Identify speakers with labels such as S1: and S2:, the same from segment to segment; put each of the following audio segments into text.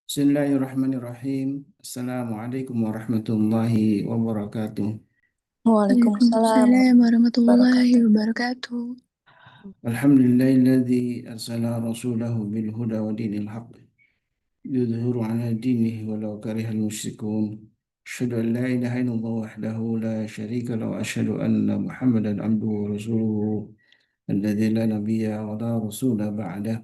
S1: Bismillahirrahmanirrahim. Assalamualaikum warahmatullahi wabarakatuh.
S2: Waalaikumsalam
S3: Waalaikumsalam
S2: warahmatullahi
S3: warahmatullahi
S2: wabarakatuh.
S3: wabarakatuh.
S1: Alhamdulillahilladzi arsala rasulahu bil huda wa dinil haqq yudhhiru ala dinihi walau karihal musyrikun. Asyhadu an la ilaha illallah wahdahu la syarika lahu wa asyhadu anna Muhammadan abduhu wa rasuluhu alladzi la nabiyya wa la rasula ba'dah.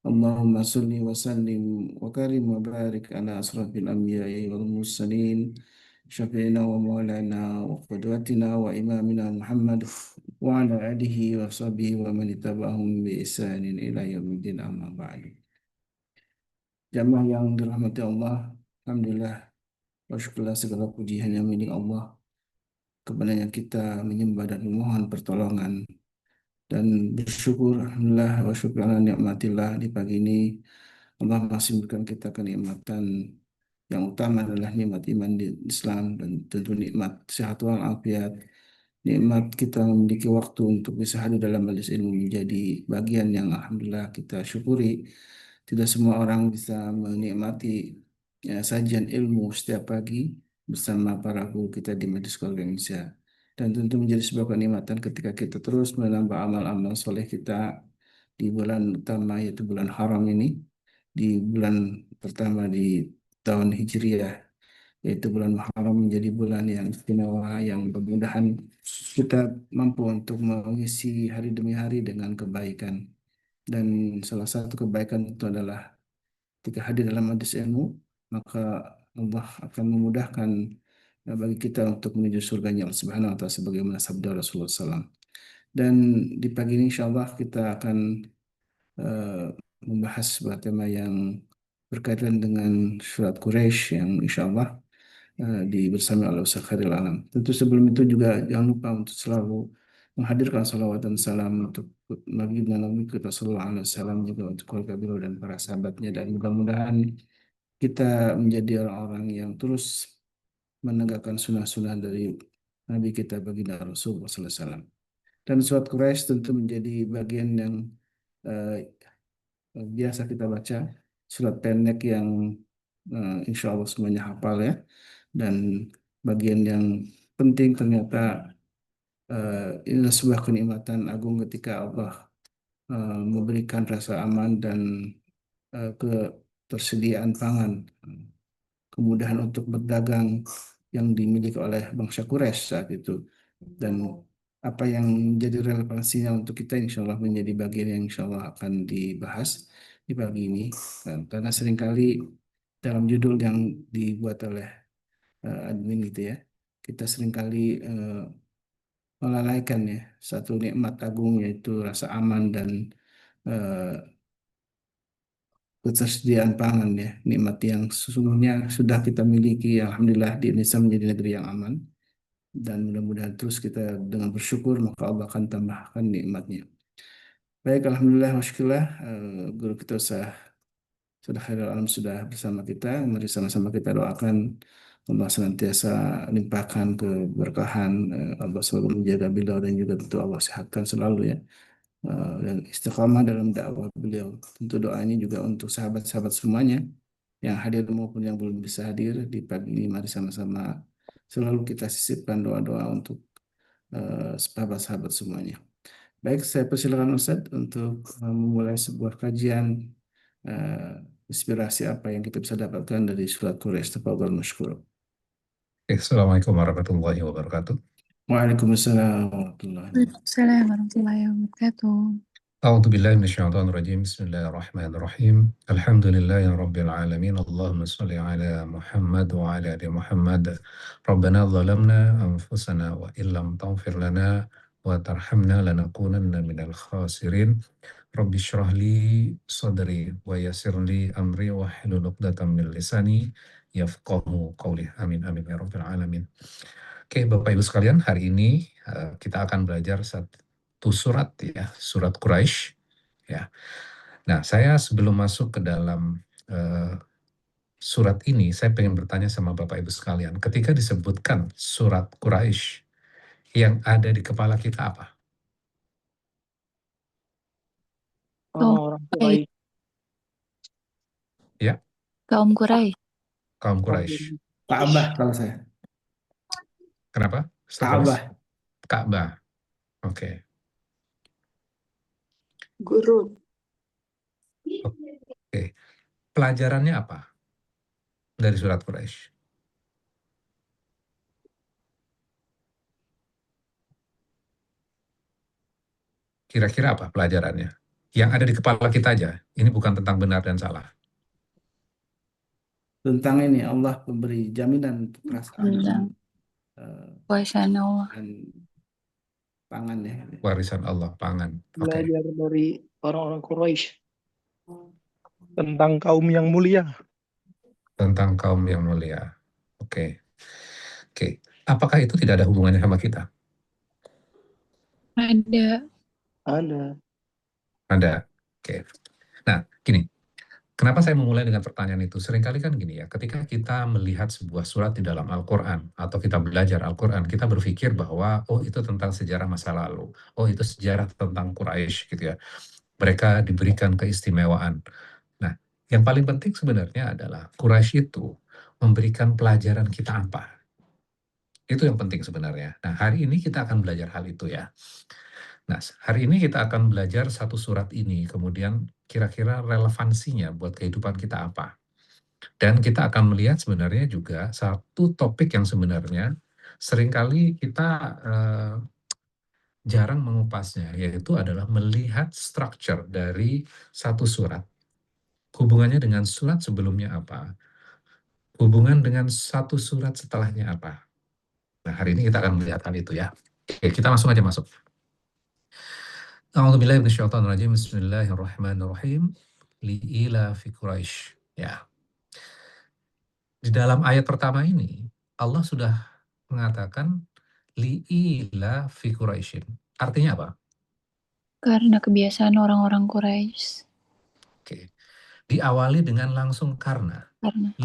S1: Allahumma salli wa sallim wa karim wa barik ala asrafil anbiya'i wal mursalin syafi'ina wa maulana wa qudwatina wa imamina Muhammad wa ala alihi wa sahbihi wa man ittaba'ahum bi ihsanin ila yaumiddin amma ba'du. Jamaah yang dirahmati Allah, alhamdulillah wa syukurlah segala puji hanya milik Allah, kepadanya kita menyembah dan memohon pertolongan dan bersyukur alhamdulillah wa syukur ala nikmatillah di pagi ini Allah masih memberikan kita kenikmatan yang utama adalah nikmat iman di Islam dan tentu nikmat sehat walafiat. Nikmat kita memiliki waktu untuk bisa hadir dalam majelis ilmu menjadi bagian yang alhamdulillah kita syukuri. Tidak semua orang bisa menikmati sajian ilmu setiap pagi bersama para guru kita di Majelis Keluarga Indonesia. Dan tentu menjadi sebuah kenikmatan ketika kita terus menambah amal-amal soleh kita di bulan utama yaitu bulan haram ini, di bulan pertama di tahun Hijriah, yaitu bulan Muharram menjadi bulan yang istimewa yang mudah-mudahan kita mampu untuk mengisi hari demi hari dengan kebaikan. Dan salah satu kebaikan itu adalah ketika hadir dalam majelis ilmu, maka Allah akan memudahkan bagi kita untuk menuju surganya Allah Subhanahu wa taala sebagaimana sabda Rasulullah SAW. Dan di pagi ini insya Allah kita akan eh, membahas sebuah tema yang berkaitan dengan surat Quraisy yang insya Allah bersama oleh Ustaz Khairil Alam. Tentu sebelum itu juga jangan lupa untuk selalu menghadirkan salawat dan salam untuk Nabi dan Nabi kita sallallahu alaihi wasallam juga untuk keluarga beliau dan para sahabatnya dan mudah-mudahan kita menjadi orang-orang yang terus menegakkan sunnah-sunnah dari Nabi kita baginda Rasulullah sallallahu alaihi wasallam. Dan surat Quraisy tentu menjadi bagian yang eh, biasa kita baca, surat pendek yang insya Allah semuanya hafal ya. Dan bagian yang penting ternyata inilah sebuah kenikmatan agung ketika Allah memberikan rasa aman dan ketersediaan pangan, kemudahan untuk berdagang yang dimiliki oleh bangsa Quraisy saat itu. Dan apa yang menjadi relevansinya untuk kita insya Allah menjadi bagian yang insya Allah akan dibahas di pagi ini. Dan karena seringkali dalam judul yang dibuat oleh admin gitu ya, kita seringkali melalaikan ya satu nikmat agung yaitu rasa aman dan eh, ketersediaan pangan ya, nikmat yang sesungguhnya sudah kita miliki. Alhamdulillah di Indonesia menjadi negeri yang aman dan mudah-mudahan terus kita dengan bersyukur maka Allah akan tambahkan nikmatnya. Baik, alhamdulillah wasyukurillah guru kita sudah Khairul Alam sudah bersama kita. Mari sama-sama kita doakan Allah senantiasa limpahkan keberkahan, Allah selalu menjaga beliau dan juga tentu Allah sehatkan selalu ya. Dan istiqamah dalam dakwah beliau. Tentu doa ini juga untuk sahabat-sahabat semuanya yang hadir maupun yang belum bisa hadir di pagi ini. Mari sama-sama selalu kita sisipkan doa-doa untuk sahabat-sahabat semuanya. Baik, saya persilakan Ustadz untuk memulai sebuah kajian eh, inspirasi apa yang kita bisa dapatkan dari surat Quraisy. Tafadhal mashkur.
S4: Assalamualaikum warahmatullahi wabarakatuh.
S1: Waalaikumsalam warahmatullahi wabarakatuh.
S3: Waalaikumsalam warahmatullahi wabarakatuh.
S4: A'udzu billahi minasyaitonir rajim. Bismillahirrahmanirrahim. Alhamdulillahi rabbil alamin. Allahumma shalli ala Muhammad wa ala ali Muhammad. Rabbana zalamna anfusana wa illam taghfir lana wa tarhamna lanakunanna minal khasirin. Rabbi shrah li sadri wa yassir li amri wa hlul 'uqdatam min lisani yafqahu qawli. Amin amin ya rabbil alamin. Oke, Bapak Ibu sekalian, hari ini kita akan belajar satu surat ya, surat Quraisy ya. Nah, saya sebelum masuk ke dalam surat ini, saya pengen bertanya sama Bapak Ibu sekalian, ketika disebutkan surat Quraisy, yang ada di kepala kita apa?
S3: Oh,
S2: Orang
S3: baik.
S2: Quraisy.
S4: Ya,
S2: Kaum Quraisy.
S4: Kaum Quraisy.
S1: Ka'bah kalau saya.
S4: Kenapa? Stefanus?
S1: Ka'bah.
S4: Ka'bah. Oke.
S5: Guru.
S4: Oke. Pelajarannya apa dari surat Quraisy? Kira-kira apa pelajarannya? Yang ada di kepala kita aja. Ini bukan tentang benar dan salah.
S1: Tentang ini Allah memberi jaminan untuk rasa aman
S2: Tentang kuasaan Allah.
S1: dan pangan ya.
S4: Warisan Allah, pangan. Oke.
S5: Belajar dari orang-orang Quraisy tentang kaum yang mulia.
S4: Tentang kaum yang mulia. Oke. Oke. Apakah itu tidak ada hubungannya sama kita?
S2: Ada.
S5: Ada.
S4: Ada. Oke. Nah, gini. Kenapa saya memulai dengan pertanyaan itu? Seringkali kan gini ya, ketika kita melihat sebuah surat di dalam Al-Quran, atau kita belajar Al-Quran, kita berpikir bahwa, oh itu tentang sejarah masa lalu, oh itu sejarah tentang Quraisy gitu ya. Mereka diberikan keistimewaan. Nah, yang paling penting sebenarnya adalah Quraisy itu memberikan pelajaran kita apa? Itu yang penting sebenarnya. Nah, hari ini kita akan belajar hal itu ya. Nah, hari ini kita akan belajar satu surat ini, kemudian kira-kira relevansinya buat kehidupan kita apa. Dan kita akan melihat sebenarnya juga satu topik yang sebenarnya seringkali kita jarang mengupasnya, yaitu adalah melihat structure dari satu surat. Hubungannya dengan surat sebelumnya apa? Hubungan dengan satu surat setelahnya apa? Nah, hari ini kita akan melihat hal itu ya. Oke, kita langsung aja masuk. A'udzubillahi minasyaitonirrajim. Bismillahirrahmanirrahim. Li'ila fi Quraisy. Ya. Di dalam ayat pertama ini, Allah sudah mengatakan li'ila fi Quraisyin. Artinya apa?
S2: Karena kebiasaan orang-orang Quraisy.
S4: Oke. Diawali dengan langsung karena.
S2: Karena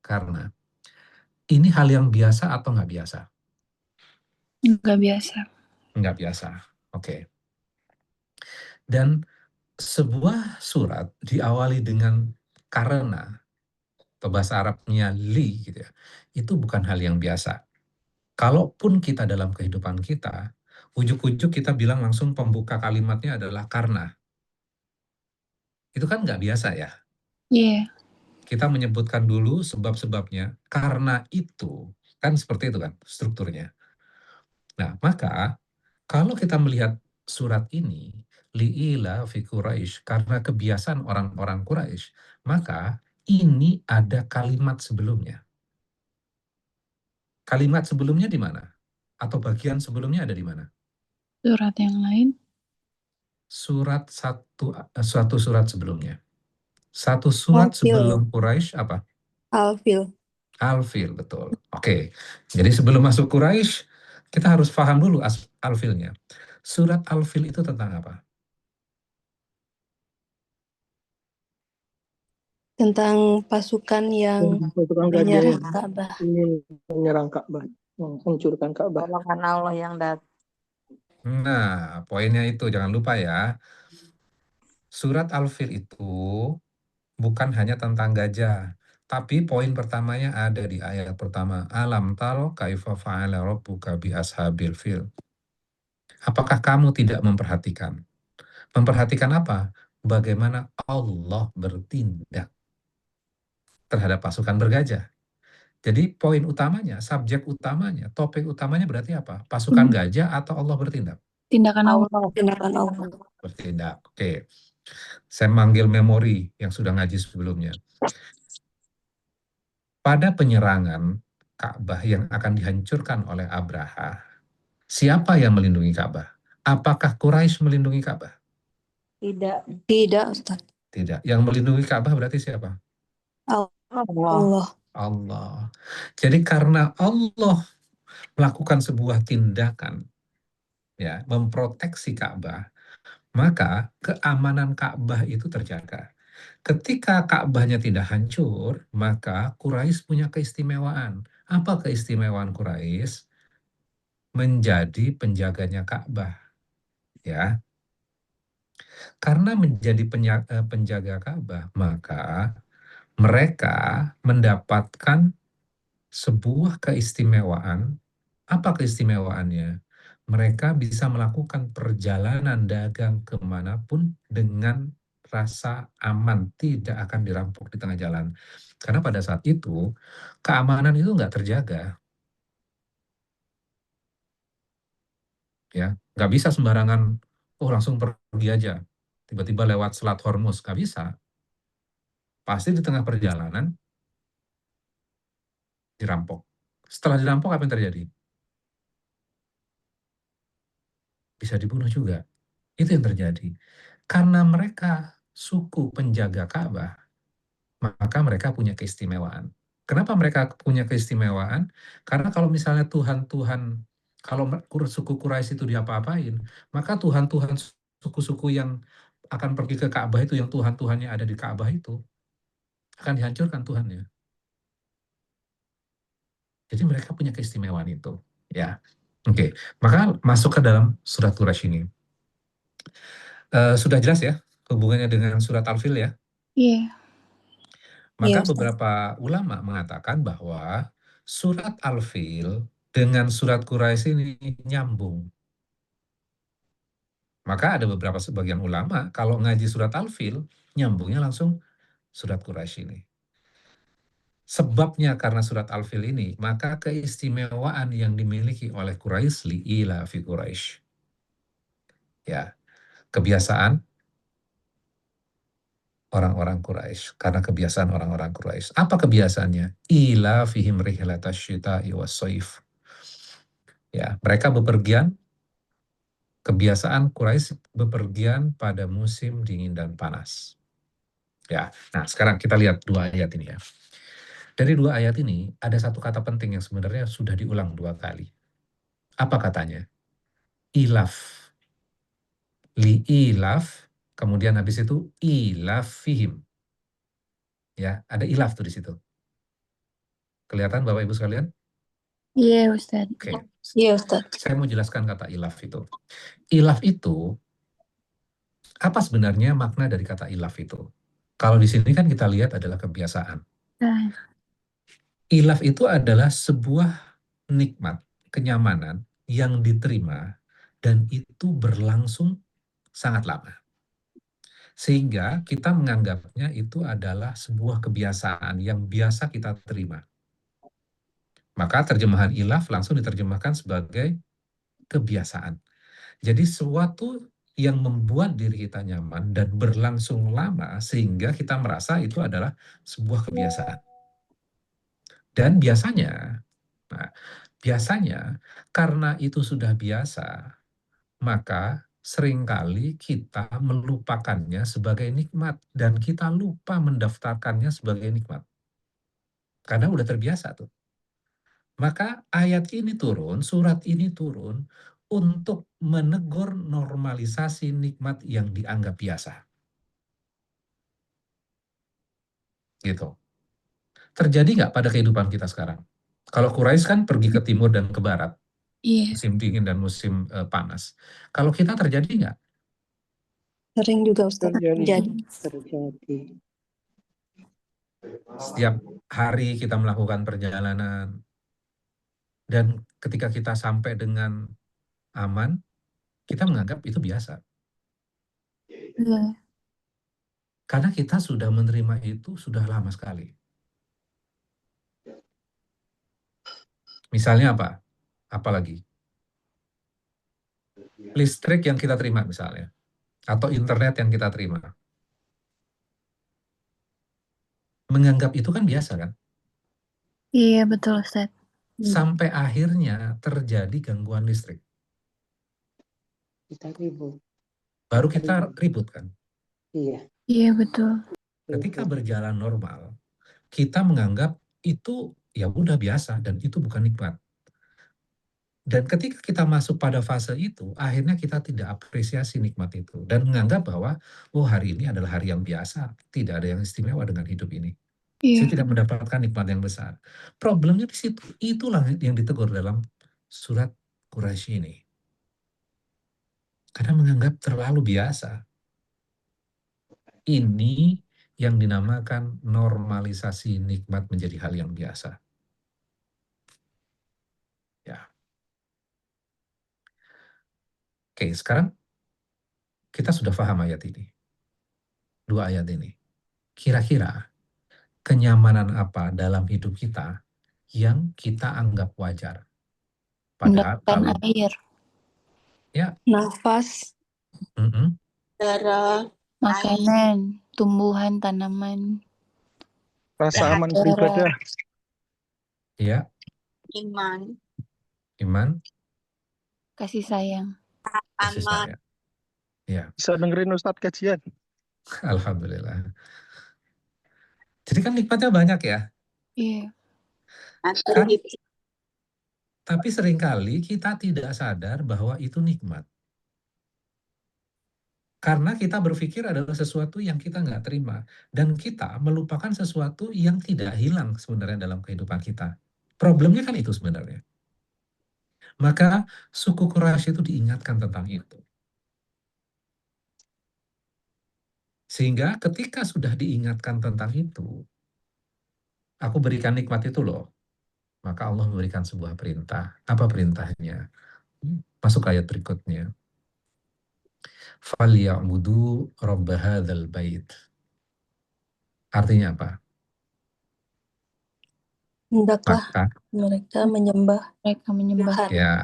S4: Karena. Ini hal yang biasa atau nggak biasa?
S2: nggak biasa.
S4: Nggak biasa. Oke. Dan sebuah surat diawali dengan karena, atau bahasa Arabnya li, gitu ya, itu bukan hal yang biasa. Kalaupun kita dalam kehidupan kita, ujuk-ujuk kita bilang langsung pembuka kalimatnya adalah karena. Itu kan nggak biasa ya.
S2: Iya.
S4: Kita menyebutkan dulu sebab-sebabnya, karena itu, kan seperti itu kan strukturnya. Nah, maka kalau kita melihat surat ini, li'ila fi Quraisy, karena kebiasaan orang-orang Quraisy, maka ini ada kalimat sebelumnya. Kalimat sebelumnya di mana? Atau bagian sebelumnya ada di mana?
S2: Surat yang lain.
S4: Suatu surat sebelumnya. Satu surat
S6: Al-Fil.
S4: sebelum Quraisy apa?
S6: Al-Fil.
S4: Al-Fil, betul. Oke. Jadi sebelum masuk Quraisy, kita harus paham dulu Al-Filnya. Surat Al-Fil itu tentang apa?
S6: Tentang pasukan yang
S5: Pasukan gajah
S6: menyerang
S5: yang
S6: Ka'bah.
S5: ingin menyerang Ka'bah, menghancurkan Ka'bah.
S7: Pertolongan Allah yang datang.
S4: Nah, poinnya itu jangan lupa ya. Surat Al-Fil itu bukan hanya tentang gajah, tapi poin pertamanya ada di ayat pertama. Alam taro kaifa fa'ala rabbuka bi ashabil fil. Apakah kamu tidak memperhatikan? Memperhatikan apa? Bagaimana Allah bertindak terhadap pasukan bergajah. Jadi poin utamanya, subjek utamanya, topik utamanya berarti apa? Pasukan gajah atau Allah bertindak?
S2: Tindakan Allah.
S6: Tindakan Allah.
S4: Bertindak. Oke. Saya manggil memori yang sudah ngaji sebelumnya. Pada penyerangan Ka'bah yang akan dihancurkan oleh Abraha, siapa yang melindungi Ka'bah? Apakah Quraisy melindungi Ka'bah?
S6: Tidak. Tidak, Ustaz.
S4: Tidak. Yang melindungi Ka'bah berarti siapa?
S6: Allah.
S4: Allah. Jadi karena Allah melakukan sebuah tindakan, ya, memproteksi Ka'bah, maka keamanan Ka'bah itu terjaga. Ketika Ka'bahnya tidak hancur, maka Quraisy punya keistimewaan. Apa keistimewaan Quraisy? Menjadi penjaganya Ka'bah, ya. Karena menjadi penjaga Ka'bah, maka mereka mendapatkan sebuah keistimewaan. Apa keistimewaannya? Mereka bisa melakukan perjalanan dagang kemanapun dengan rasa aman, tidak akan dirampok di tengah jalan. Karena pada saat itu, keamanan itu nggak terjaga. Ya, nggak bisa sembarangan, oh langsung pergi aja. Tiba-tiba lewat Selat Hormuz, nggak bisa. Pasti di tengah perjalanan dirampok. Setelah dirampok, apa yang terjadi? Bisa dibunuh juga. Itu yang terjadi. Karena mereka suku penjaga Ka'bah, maka mereka punya keistimewaan. Kenapa mereka punya keistimewaan? Karena kalau misalnya Tuhan-Tuhan, kalau suku Quraisy itu diapa-apain, maka Tuhan-Tuhan suku-suku yang akan pergi ke Ka'bah itu, yang Tuhan-Tuhannya ada di Ka'bah itu, akan dihancurkan Tuhannya. Jadi mereka punya keistimewaan itu. Ya, oke. Maka masuk ke dalam surat Quraisy ini. Sudah jelas ya hubungannya dengan surat Al-Fil ya?
S2: Iya.
S4: Maka
S6: Iya, Ustaz.
S4: beberapa ulama mengatakan bahwa surat Al-Fil dengan surat Quraisy ini nyambung. Maka ada beberapa sebagian ulama kalau ngaji surat Al-Fil nyambungnya langsung surat Quraisy ini. Sebabnya karena surat Al-Fil ini, maka keistimewaan yang dimiliki oleh Quraisy li'ila fi Quraisy. Ya, kebiasaan orang-orang Quraisy, karena kebiasaan orang-orang Quraisy. Apa kebiasaannya? Ila fihim rihlatash syita'i was-shaif. Ya, mereka bepergian, kebiasaan Quraisy bepergian pada musim dingin dan panas. Ya, nah sekarang kita lihat dua ayat ini ya. Dari dua ayat ini ada satu kata penting yang sebenarnya sudah diulang dua kali. Apa katanya? Ilaf. Li ilaf, kemudian habis itu ilaf fihim. Ya, ada ilaf tuh di situ. Kelihatan Bapak Ibu sekalian?
S2: Iya, Ustadz.
S4: Oke.
S6: Iya, Ustaz.
S4: Saya mau jelaskan kata ilaf itu. Ilaf itu, apa sebenarnya makna dari kata ilaf itu? Kalau di sini kan kita lihat adalah kebiasaan.
S2: Nah,
S4: Ilaf itu adalah sebuah nikmat, kenyamanan yang diterima dan itu berlangsung sangat lama. Sehingga kita menganggapnya itu adalah sebuah kebiasaan yang biasa kita terima. Maka terjemahan ilaf langsung diterjemahkan sebagai kebiasaan. Jadi sesuatu yang membuat diri kita nyaman dan berlangsung lama sehingga kita merasa itu adalah sebuah kebiasaan. Dan biasanya karena itu sudah biasa, maka seringkali kita melupakannya sebagai nikmat dan kita lupa mendaftarkannya sebagai nikmat. Karena udah terbiasa tuh. Maka ayat ini turun, surat ini turun untuk menegur normalisasi nikmat yang dianggap biasa. Gitu. Terjadi nggak pada kehidupan kita sekarang? Kalau Quraisy kan pergi ke timur dan ke barat,
S2: iya.
S4: musim dingin dan musim panas. Kalau kita terjadi nggak?
S6: Sering juga, Ustaz.
S5: Terjadi.
S6: Terjadi.
S4: Setiap hari kita melakukan perjalanan, dan ketika kita sampai dengan aman, kita menganggap itu biasa.
S2: Iya.
S4: Karena kita sudah menerima itu sudah lama sekali. Misalnya apa? Apalagi? Listrik yang kita terima misalnya. Atau internet yang kita terima. Menganggap itu kan biasa kan?
S2: Iya, betul, Ustadz.
S4: Sampai akhirnya terjadi gangguan listrik.
S7: Kita ribut.
S4: Baru kita ribut kan?
S7: Iya.
S2: Iya, betul.
S4: Ketika berjalan normal, kita menganggap itu ya udah biasa dan itu bukan nikmat. Dan ketika kita masuk pada fase itu, akhirnya kita tidak apresiasi nikmat itu dan menganggap bahwa oh hari ini adalah hari yang biasa, tidak ada yang istimewa dengan hidup ini. Saya
S2: Iya.
S4: tidak mendapatkan nikmat yang besar. Problemnya di situ. Itulah yang ditegur dalam surat Quraisy ini. Karena menganggap terlalu biasa. Ini yang dinamakan normalisasi nikmat menjadi hal yang biasa. Ya. Oke, sekarang kita sudah paham ayat ini. Dua ayat ini. Kira-kira kenyamanan apa dalam hidup kita yang kita anggap wajar? Padahal
S2: Mendapatkan
S4: kalau
S2: air,
S4: ya,
S6: Nafas,
S7: darah,
S2: makanan, tumbuhan, tanaman,
S5: Rasa aman
S2: darah,
S5: beribadah.
S4: ya,
S7: iman,
S4: iman,
S2: kasih sayang.
S4: kasih
S7: aman,
S4: sayang. Ya,
S5: Bisa dengerin Ustadz kajian.
S4: alhamdulillah. Jadi kan nikmatnya banyak ya.
S2: Iya,
S7: atur
S4: Kan,
S7: hidup.
S4: tapi seringkali kita tidak sadar bahwa itu nikmat. Karena kita berpikir adalah sesuatu yang kita nggak terima. Dan kita melupakan sesuatu yang tidak hilang sebenarnya dalam kehidupan kita. Problemnya kan itu sebenarnya. Maka suku Quraisy itu diingatkan tentang itu. Sehingga ketika sudah diingatkan tentang itu, aku berikan nikmat itu loh. Maka Allah memberikan sebuah perintah. Apa perintahnya? Masuk ayat berikutnya. فَلْيَعْبُدُوا رَبَّ هَذَا الْبَيْتِ. Artinya apa?
S6: hendaklah
S4: Maka
S6: mereka menyembah
S2: mereka menyembah.
S6: Tuhan.
S4: ya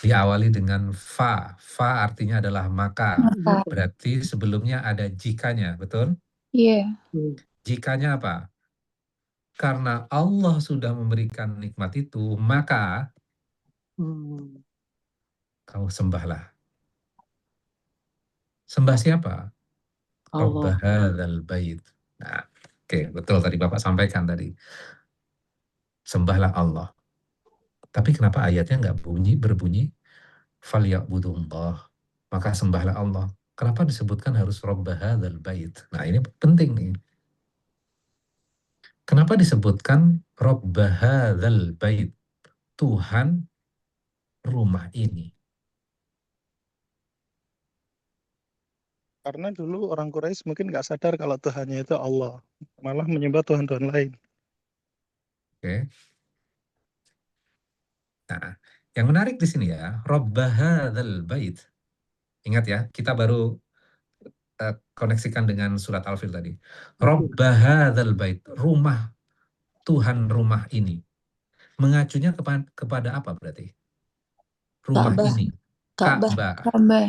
S4: diawali dengan fa. Fa artinya adalah maka.
S2: Maka,
S4: Berarti sebelumnya ada jikanya, betul?
S2: iya,
S4: Jikanya apa? Karena Allah sudah memberikan nikmat itu, maka kau sembahlah. Sembah siapa? Rabb
S5: Allah.
S4: hadzal bait. Nah, oke, betul tadi Bapak sampaikan tadi. Sembahlah Allah. Tapi kenapa ayatnya nggak berbunyi falya'budullah, maka sembahlah Allah. Kenapa disebutkan harus Rabb hadzal bait? Nah, ini penting nih. Kenapa disebutkan Rabb hadzal bait? Tuhan rumah ini.
S5: Karena dulu orang Quraisy mungkin nggak sadar kalau Tuhannya itu Allah. Malah menyembah Tuhan-Tuhan lain.
S4: Oke. Nah, yang menarik di sini ya, Rabb hadzal bait. Ingat ya, kita baru koneksikan dengan surat Al-Fil tadi. Rabb hadzal bait, rumah Tuhan rumah ini. Mengacunya kepada apa berarti? Rumah
S6: Ka'bah.
S4: ini.
S6: Ka'bah.
S4: Ka'bah.
S2: Ka'bah.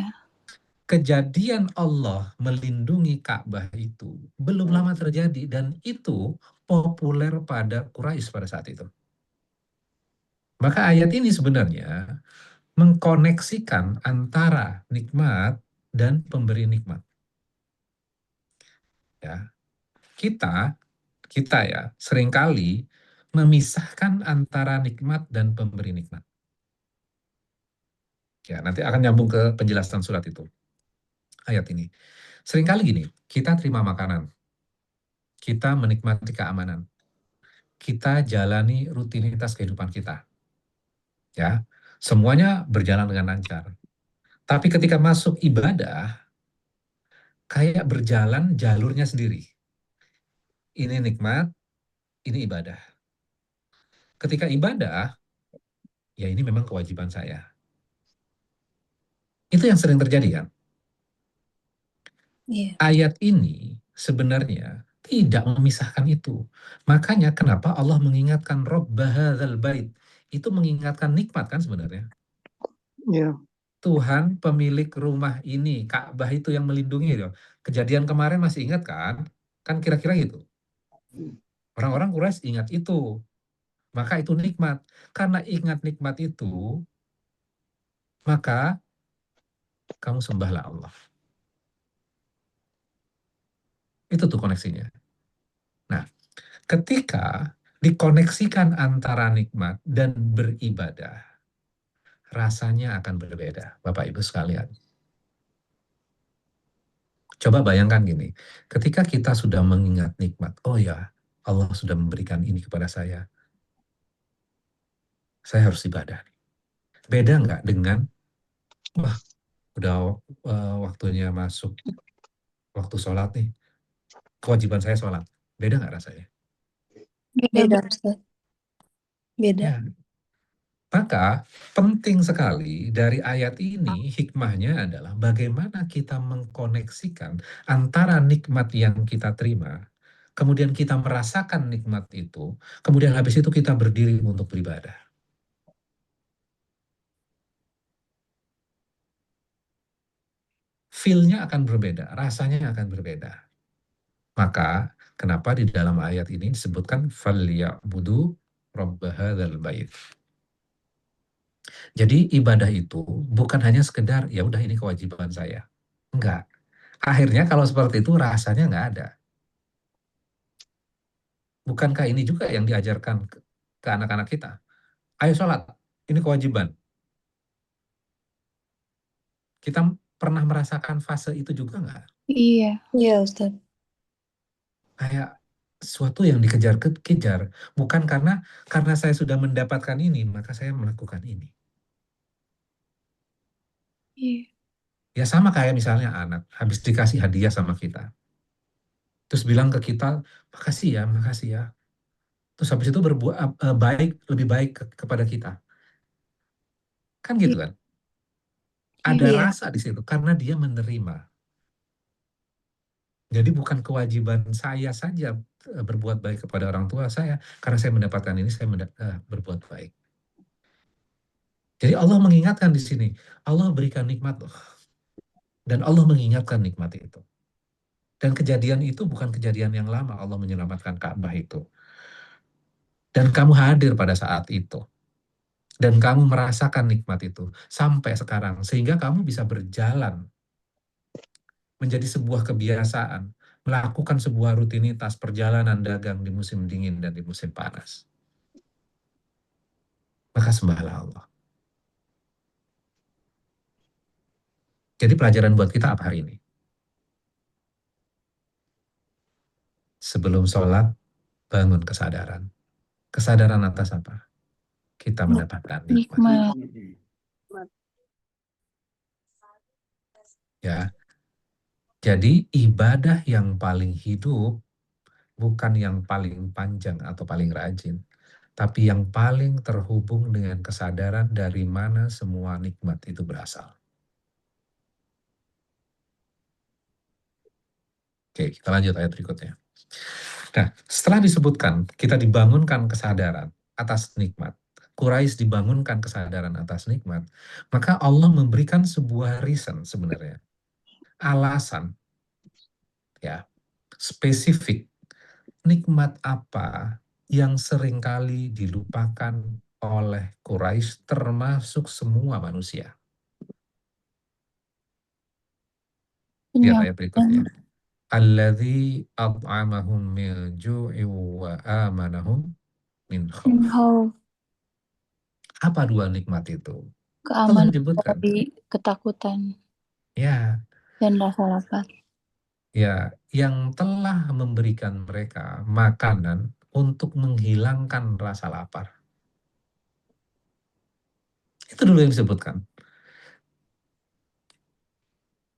S4: Kejadian Allah melindungi Ka'bah itu belum lama terjadi dan itu populer pada Quraisy pada saat itu. Maka ayat ini sebenarnya mengkoneksikan antara nikmat dan pemberi nikmat. Ya. Kita ya seringkali memisahkan antara nikmat dan pemberi nikmat. Ya, nanti akan nyambung ke penjelasan surat itu. Ayat ini. Seringkali gini, kita terima makanan. Kita menikmati keamanan. Kita jalani rutinitas kehidupan kita. Ya, semuanya berjalan dengan lancar. Tapi ketika masuk ibadah, kayak berjalan jalurnya sendiri. Ini nikmat, ini ibadah. Ketika ibadah, ya ini memang kewajiban saya. Itu yang sering terjadi kan?
S6: Iya.
S4: Ayat ini sebenarnya tidak memisahkan itu. Makanya kenapa Allah mengingatkan Rabb hadzal bait? Itu mengingatkan nikmat kan sebenarnya.
S5: Iya.
S4: Tuhan pemilik rumah ini, Ka'bah itu yang melindungi. Kejadian kemarin masih ingat kan? Kan kira-kira gitu. Orang-orang Quraisy ingat itu. Maka itu nikmat. Karena ingat nikmat itu, maka kamu sembahlah Allah. Itu tuh koneksinya. Nah, ketika dikoneksikan antara nikmat dan beribadah, rasanya akan berbeda, Bapak Ibu sekalian. Coba bayangkan gini, ketika kita sudah mengingat nikmat, oh ya, Allah sudah memberikan ini kepada saya harus ibadah. Beda nggak dengan, wah, udah waktunya masuk waktu sholat nih, kewajiban saya sholat. Beda nggak rasanya?
S6: Beda, Ustaz. Beda.
S4: Ya. Maka penting sekali dari ayat ini, hikmahnya adalah bagaimana kita mengkoneksikan antara nikmat yang kita terima, kemudian kita merasakan nikmat itu, kemudian habis itu kita berdiri untuk beribadah. Feel-nya akan berbeda, rasanya akan berbeda. Maka kenapa di dalam ayat ini disebutkan فَلْيَعْبُدُوا رَبَّ هَذَا الْبَيْتِ. Jadi ibadah itu bukan hanya sekedar ya udah ini kewajiban saya. Enggak. Akhirnya kalau seperti itu rasanya nggak ada. Bukankah ini juga yang diajarkan ke anak-anak kita? Ayo sholat, ini kewajiban. Kita pernah merasakan fase itu juga nggak?
S2: Iya.
S6: Iya, Ustaz.
S4: Kayak sesuatu yang dikejar-kejar. Bukan karena saya sudah mendapatkan ini, maka saya melakukan ini.
S2: Iya.
S4: Ya sama kayak misalnya anak, habis dikasih hadiah sama kita. Terus bilang ke kita, makasih ya. Terus habis itu berbuat lebih baik kepada kita. Kan gitu kan? Ada
S6: Iya.
S4: rasa di situ karena dia menerima. Jadi bukan kewajiban saya saja berbuat baik kepada orang tua saya, karena saya mendapatkan ini saya berbuat baik. Jadi Allah mengingatkan di sini, Allah berikan nikmat loh. Dan Allah mengingatkan nikmat itu. Dan kejadian itu bukan kejadian yang lama, Allah menyelamatkan Ka'bah itu. Dan kamu hadir pada saat itu. Dan kamu merasakan nikmat itu sampai sekarang. Sehingga kamu bisa berjalan menjadi sebuah kebiasaan, melakukan sebuah rutinitas perjalanan dagang di musim dingin dan di musim panas. Maka sembahlah Allah. Jadi pelajaran buat kita apa hari ini? Sebelum sholat, bangun kesadaran. Kesadaran atas apa? Kita mendapatkan nikmat.
S2: Nikmat.
S4: Ya. Jadi ibadah yang paling hidup bukan yang paling panjang atau paling rajin, tapi yang paling terhubung dengan kesadaran dari mana semua nikmat itu berasal. Oke, kita lanjut ayat berikutnya. Nah, setelah disebutkan, kita dibangunkan kesadaran atas nikmat. Quraisy dibangunkan kesadaran atas nikmat. Maka Allah memberikan sebuah reason sebenarnya. Alasan, ya, spesifik. Nikmat apa yang seringkali dilupakan oleh Quraisy termasuk semua manusia. Lihat ayat berikutnya. Alladzi at'amahum min ju'in wa amanahum min khauf. Apa dua nikmat itu? Allah
S2: Keamanan
S4: menyebutkan.
S2: dari ketakutan
S4: Ya,
S2: dan rasa lapar.
S4: ya, yang telah memberikan mereka makanan untuk menghilangkan rasa lapar. Itu dulu yang disebutkan.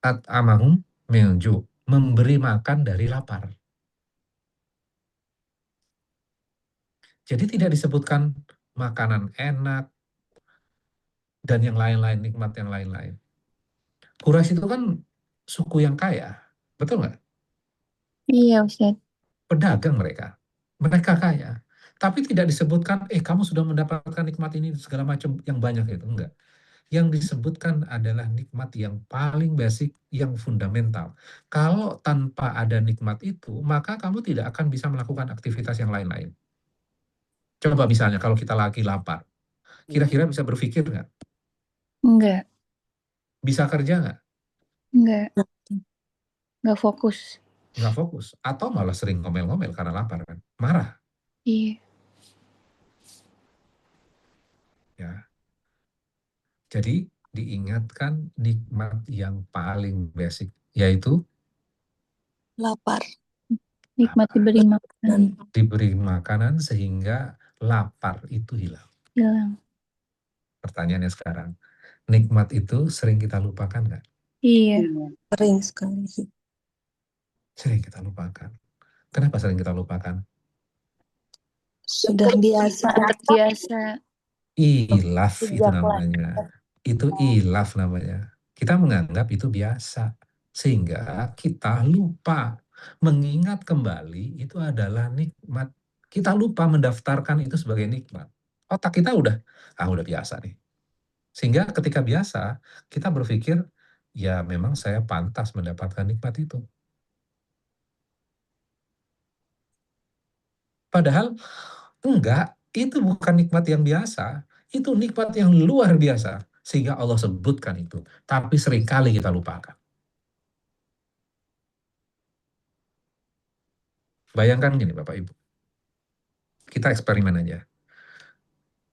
S4: At'amahum min ju', memberi makan dari lapar. Jadi tidak disebutkan makanan enak dan yang lain-lain, nikmat yang lain-lain. Quraisy itu kan suku yang kaya, betul nggak?
S2: Iya, Ustaz.
S4: Pedagang mereka kaya. Tapi tidak disebutkan, kamu sudah mendapatkan nikmat ini segala macam yang banyak itu, enggak. Yang disebutkan adalah nikmat yang paling basic, yang fundamental. Kalau tanpa ada nikmat itu, maka kamu tidak akan bisa melakukan aktivitas yang lain-lain. Coba misalnya kalau kita lagi lapar, kira-kira bisa berpikir nggak?
S2: Enggak.
S4: Bisa kerja nggak?
S2: Enggak. Enggak fokus.
S4: Nggak fokus. Atau malah sering ngomel-ngomel karena lapar kan? Marah.
S2: Iya.
S4: Ya. Jadi diingatkan nikmat yang paling basic, yaitu
S6: Lapar.
S2: Nikmat diberi makanan.
S4: diberi makanan sehingga lapar itu hilang.
S2: Hilang.
S4: Pertanyaannya sekarang, nikmat itu sering kita lupakan nggak?
S2: Iya.
S6: Sering sekali.
S4: Sering kita lupakan. Kenapa sering kita lupakan?
S6: Sudah biasa.
S2: Biasa.
S4: Ilaf itu
S6: Sejak
S4: namanya. Itu ilaf namanya. Kita menganggap itu biasa. Sehingga kita lupa mengingat kembali itu adalah nikmat. Kita lupa mendaftarkan itu sebagai nikmat. Otak kita udah biasa nih. Sehingga ketika biasa, kita berpikir, ya memang saya pantas mendapatkan nikmat itu. Padahal enggak, itu bukan nikmat yang biasa, itu nikmat yang luar biasa. Sehingga Allah sebutkan itu. Tapi seringkali kita lupakan. Bayangkan gini Bapak Ibu. Kita eksperimen aja.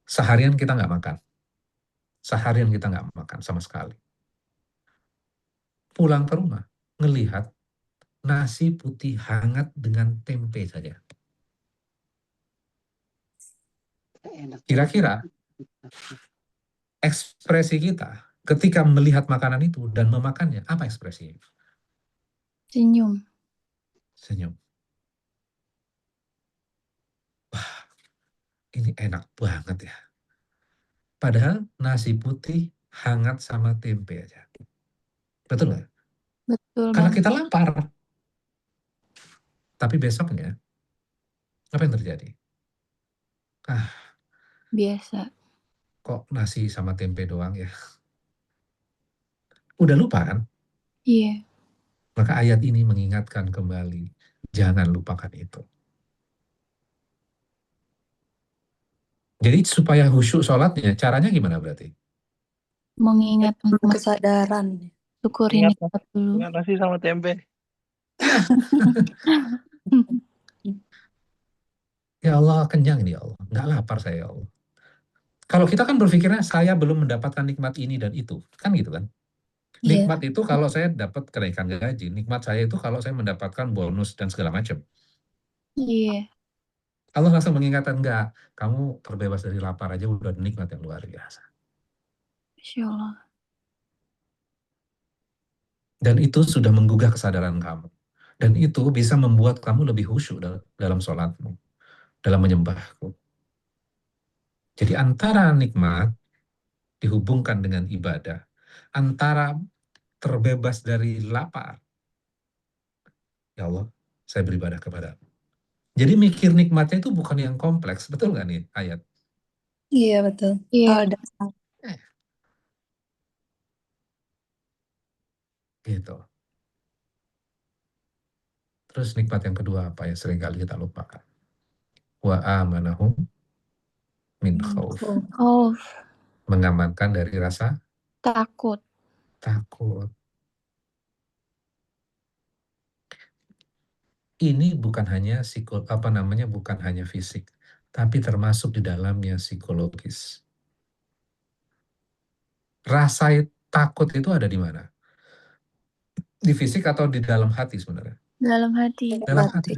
S4: Seharian kita nggak makan. Seharian kita nggak makan sama sekali. Pulang ke rumah, ngelihat nasi putih hangat dengan tempe saja. Kira-kira ekspresi kita ketika melihat makanan itu dan memakannya, apa ekspresinya?
S2: Senyum.
S4: Senyum. Wah, ini enak banget ya. Padahal nasi putih hangat sama tempe aja. Betul nggak?
S2: Betul
S4: Karena
S2: banget.
S4: kita lapar. Tapi besoknya, apa yang terjadi?
S2: Biasa.
S4: Kok nasi sama tempe doang ya? Udah lupa kan?
S2: Iya.
S4: Maka ayat ini mengingatkan kembali, jangan lupakan itu. Jadi supaya khusyuk sholatnya, caranya gimana berarti?
S2: Mengingat
S6: Kesadaran.
S2: syukuri
S5: Ingat,
S2: nikmat dulu.
S5: ingat nasi sama tempe.
S4: Ya Allah, kenyang nih ya Allah. Nggak lapar saya ya Allah. Kalau kita kan berpikirnya, saya belum mendapatkan nikmat ini dan itu. Kan gitu kan?
S6: Iya.
S4: Nikmat itu kalau saya dapat kenaikan gaji. Nikmat saya itu kalau saya mendapatkan bonus dan segala macam.
S2: Iya.
S4: Allah langsung mengingatkan, enggak, kamu terbebas dari lapar aja udah nikmat yang luar biasa.
S2: Insya Allah.
S4: Dan itu sudah menggugah kesadaran kamu. Dan itu bisa membuat kamu lebih khusyuk dalam sholatmu, dalam menyembahku. Jadi antara nikmat dihubungkan dengan ibadah, antara terbebas dari lapar, ya Allah, saya beribadah kepadamu. Jadi mikir nikmatnya itu bukan yang kompleks, betul nggak nih ayat?
S6: Iya, betul.
S2: Iya.
S6: Dasar.
S4: Gitu. Terus nikmat yang kedua apa yang seringkali kita lupakan? Wa amanahum min khauf.
S2: Oh,
S4: Mengamankan dari rasa
S2: takut.
S4: takut. Ini bukan hanya bukan hanya fisik, tapi termasuk di dalamnya psikologis. Rasa takut itu ada di mana? Di fisik atau di dalam hati sebenarnya?
S2: Dalam hati.
S4: Dalam hati.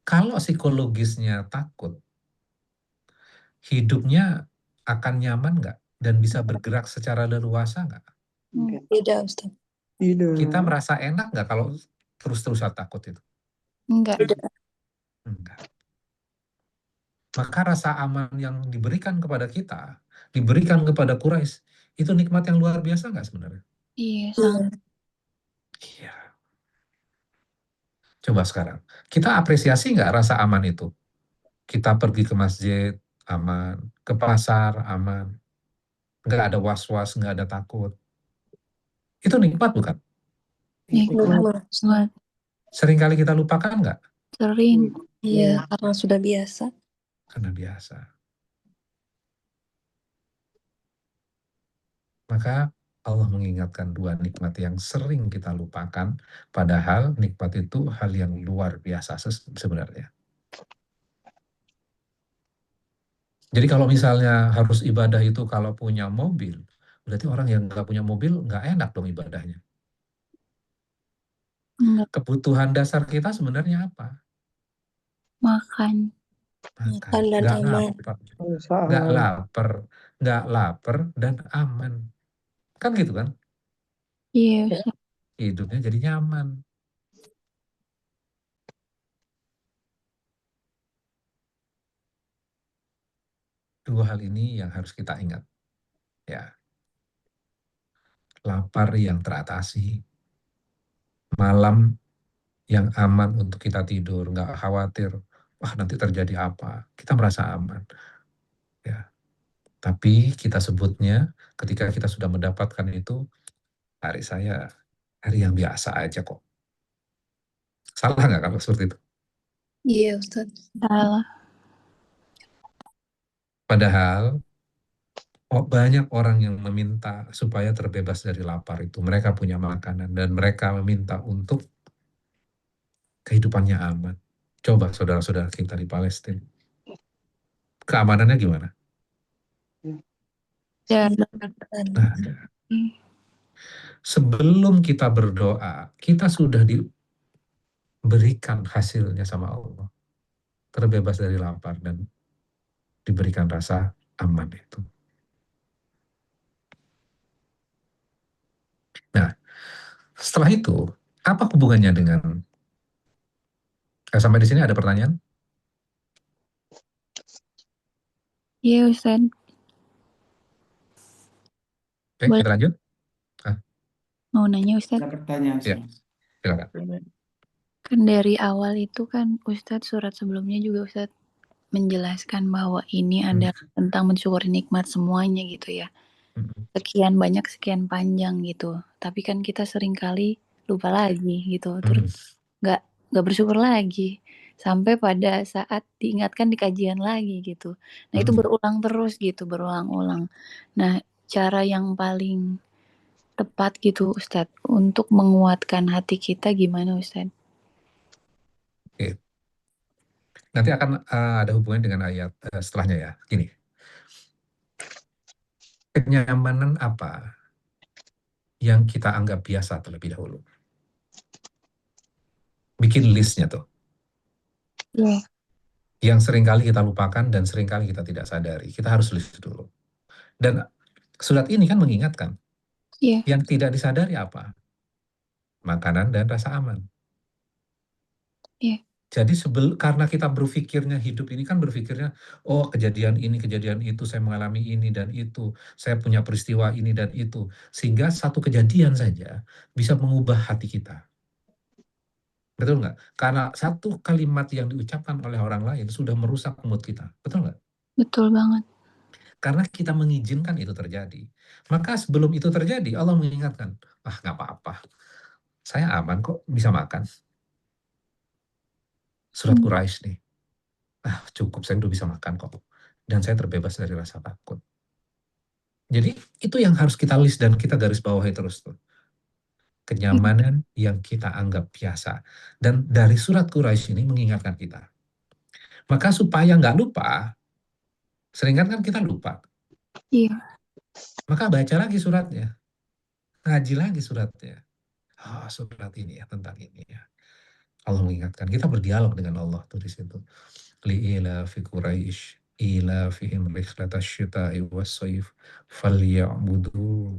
S4: Kalau psikologisnya takut, hidupnya akan nyaman nggak? Dan bisa bergerak secara leluasa nggak?
S6: Tidak, Ustaz.
S4: Kita merasa enak nggak kalau terus-terusan takut itu?
S2: Enggak.
S4: Enggak. Maka rasa aman yang diberikan kepada kita, diberikan kepada Quraisy, itu nikmat yang luar biasa nggak sebenarnya?
S2: Iya, sangat.
S4: Iya. Coba sekarang, kita apresiasi nggak rasa aman itu? Kita pergi ke masjid, aman. Ke pasar, aman. Nggak ada was-was, nggak ada takut. Itu nikmat bukan?
S2: Nikmat banget.
S4: Seringkali kita lupakan nggak?
S2: Sering.
S6: Iya, karena sudah biasa.
S4: Karena biasa. Maka Allah mengingatkan dua nikmat yang sering kita lupakan, padahal nikmat itu hal yang luar biasa sebenarnya. Jadi kalau misalnya harus ibadah itu kalau punya mobil, berarti orang yang nggak punya mobil nggak enak dong ibadahnya.
S2: Enggak.
S4: Kebutuhan dasar kita sebenarnya apa?
S2: Makan.
S6: Makan dan
S4: Nggak
S6: aman.
S4: lapar, nggak lapar dan aman. Kan gitu kan?
S2: Iya, Ustaz.
S4: Hidupnya jadi nyaman. Dua hal ini yang harus kita ingat. Ya, lapar yang teratasi, malam yang aman untuk kita tidur, nggak khawatir, wah nanti terjadi apa, kita merasa aman. Ya, tapi kita sebutnya ketika kita sudah mendapatkan itu, hari saya hari yang biasa aja kok. Salah nggak kalau seperti itu?
S6: Iya, Ustadz.
S2: Salah.
S4: Padahal banyak orang yang meminta supaya terbebas dari lapar itu. Mereka punya makanan dan mereka meminta untuk kehidupannya aman. Coba saudara-saudara kita di Palestina. Keamanannya gimana?
S2: Dan
S4: Nah, sebelum kita berdoa, kita sudah diberikan hasilnya sama Allah. Terbebas dari lapar dan diberikan rasa aman itu. Nah, setelah itu, apa hubungannya dengan... sampai di sini ada pertanyaan?
S2: iya Ustaz,
S4: Oke,
S2: Boleh.
S4: kita lanjut.
S2: mau nanya Ustaz.
S1: Ada pertanyaan
S4: Ya.
S1: sih.
S4: Silakan.
S2: Kan dari awal itu kan Ustadz surat sebelumnya juga Ustadz menjelaskan bahwa ini ada tentang mensyukuri nikmat semuanya gitu ya. Sekian banyak, sekian panjang gitu. Tapi kan kita seringkali lupa lagi gitu. Terus nggak bersyukur lagi. Sampai pada saat diingatkan di kajian lagi gitu. Nah itu berulang terus gitu, berulang-ulang. Nah cara yang paling tepat gitu Ustadz untuk menguatkan hati kita gimana Ustadz?
S4: Oke. Nanti akan ada hubungan dengan ayat setelahnya ya. Gini. Kenyamanan apa yang kita anggap biasa terlebih dahulu? Bikin listnya tuh.
S2: Iya.
S4: Yang seringkali kita lupakan dan seringkali kita tidak sadari. Kita harus list dulu. Dan surat ini kan mengingatkan.
S2: Iya.
S4: Yang tidak disadari apa? Makanan dan rasa aman.
S2: Iya.
S4: Jadi karena kita berpikirnya hidup ini kan berpikirnya, oh kejadian ini, kejadian itu, saya mengalami ini dan itu, saya punya peristiwa ini dan itu. Sehingga satu kejadian saja bisa mengubah hati kita. Betul nggak? Karena satu kalimat yang diucapkan oleh orang lain sudah merusak mood kita. Betul nggak?
S2: Betul banget.
S4: Karena kita mengizinkan itu terjadi. Maka sebelum itu terjadi, Allah mengingatkan, nggak apa-apa. Saya aman kok, bisa makan. Surat Quraisy nih. Cukup, saya udah bisa makan kok. Dan saya terbebas dari rasa takut. Jadi itu yang harus kita list dan kita garis bawahi terus tuh. Kenyamanan yang kita anggap biasa. Dan dari surat Quraisy ini mengingatkan kita. Maka supaya nggak lupa, seringkan kan kita lupa.
S2: Iya.
S4: Maka baca lagi suratnya. Ngaji lagi suratnya. Surat ini ya, tentang ini ya. Allah mengingatkan, kita berdialog dengan Allah tuh di situ. Li'ila fi Quraisy ila fihim rihlatasy syita'i was-sayf falyabudu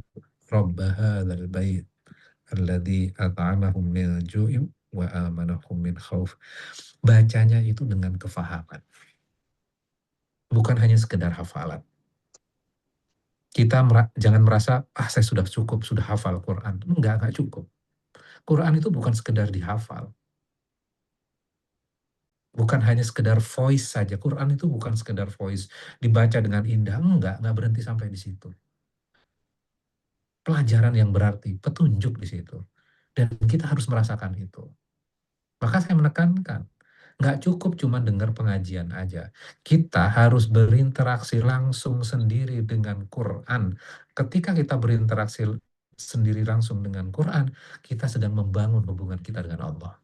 S4: rabb hadzal bait alladzi at'amahum min ju'in wa amanahum min khauf. Bacanya itu dengan kefahaman. Bukan hanya sekedar hafalan. Kita jangan merasa, saya sudah cukup, sudah hafal Quran. Enggak cukup. Quran itu bukan sekedar dihafal. Bukan hanya sekedar voice saja. Quran itu bukan sekedar voice. Dibaca dengan indah. Enggak berhenti sampai di situ. Pelajaran yang berarti, petunjuk di situ. Dan kita harus merasakan itu. Maka saya menekankan, nggak cukup cuma dengar pengajian aja. Kita harus berinteraksi langsung sendiri dengan Quran. Ketika kita berinteraksi sendiri langsung dengan Quran, kita sedang membangun hubungan kita dengan Allah.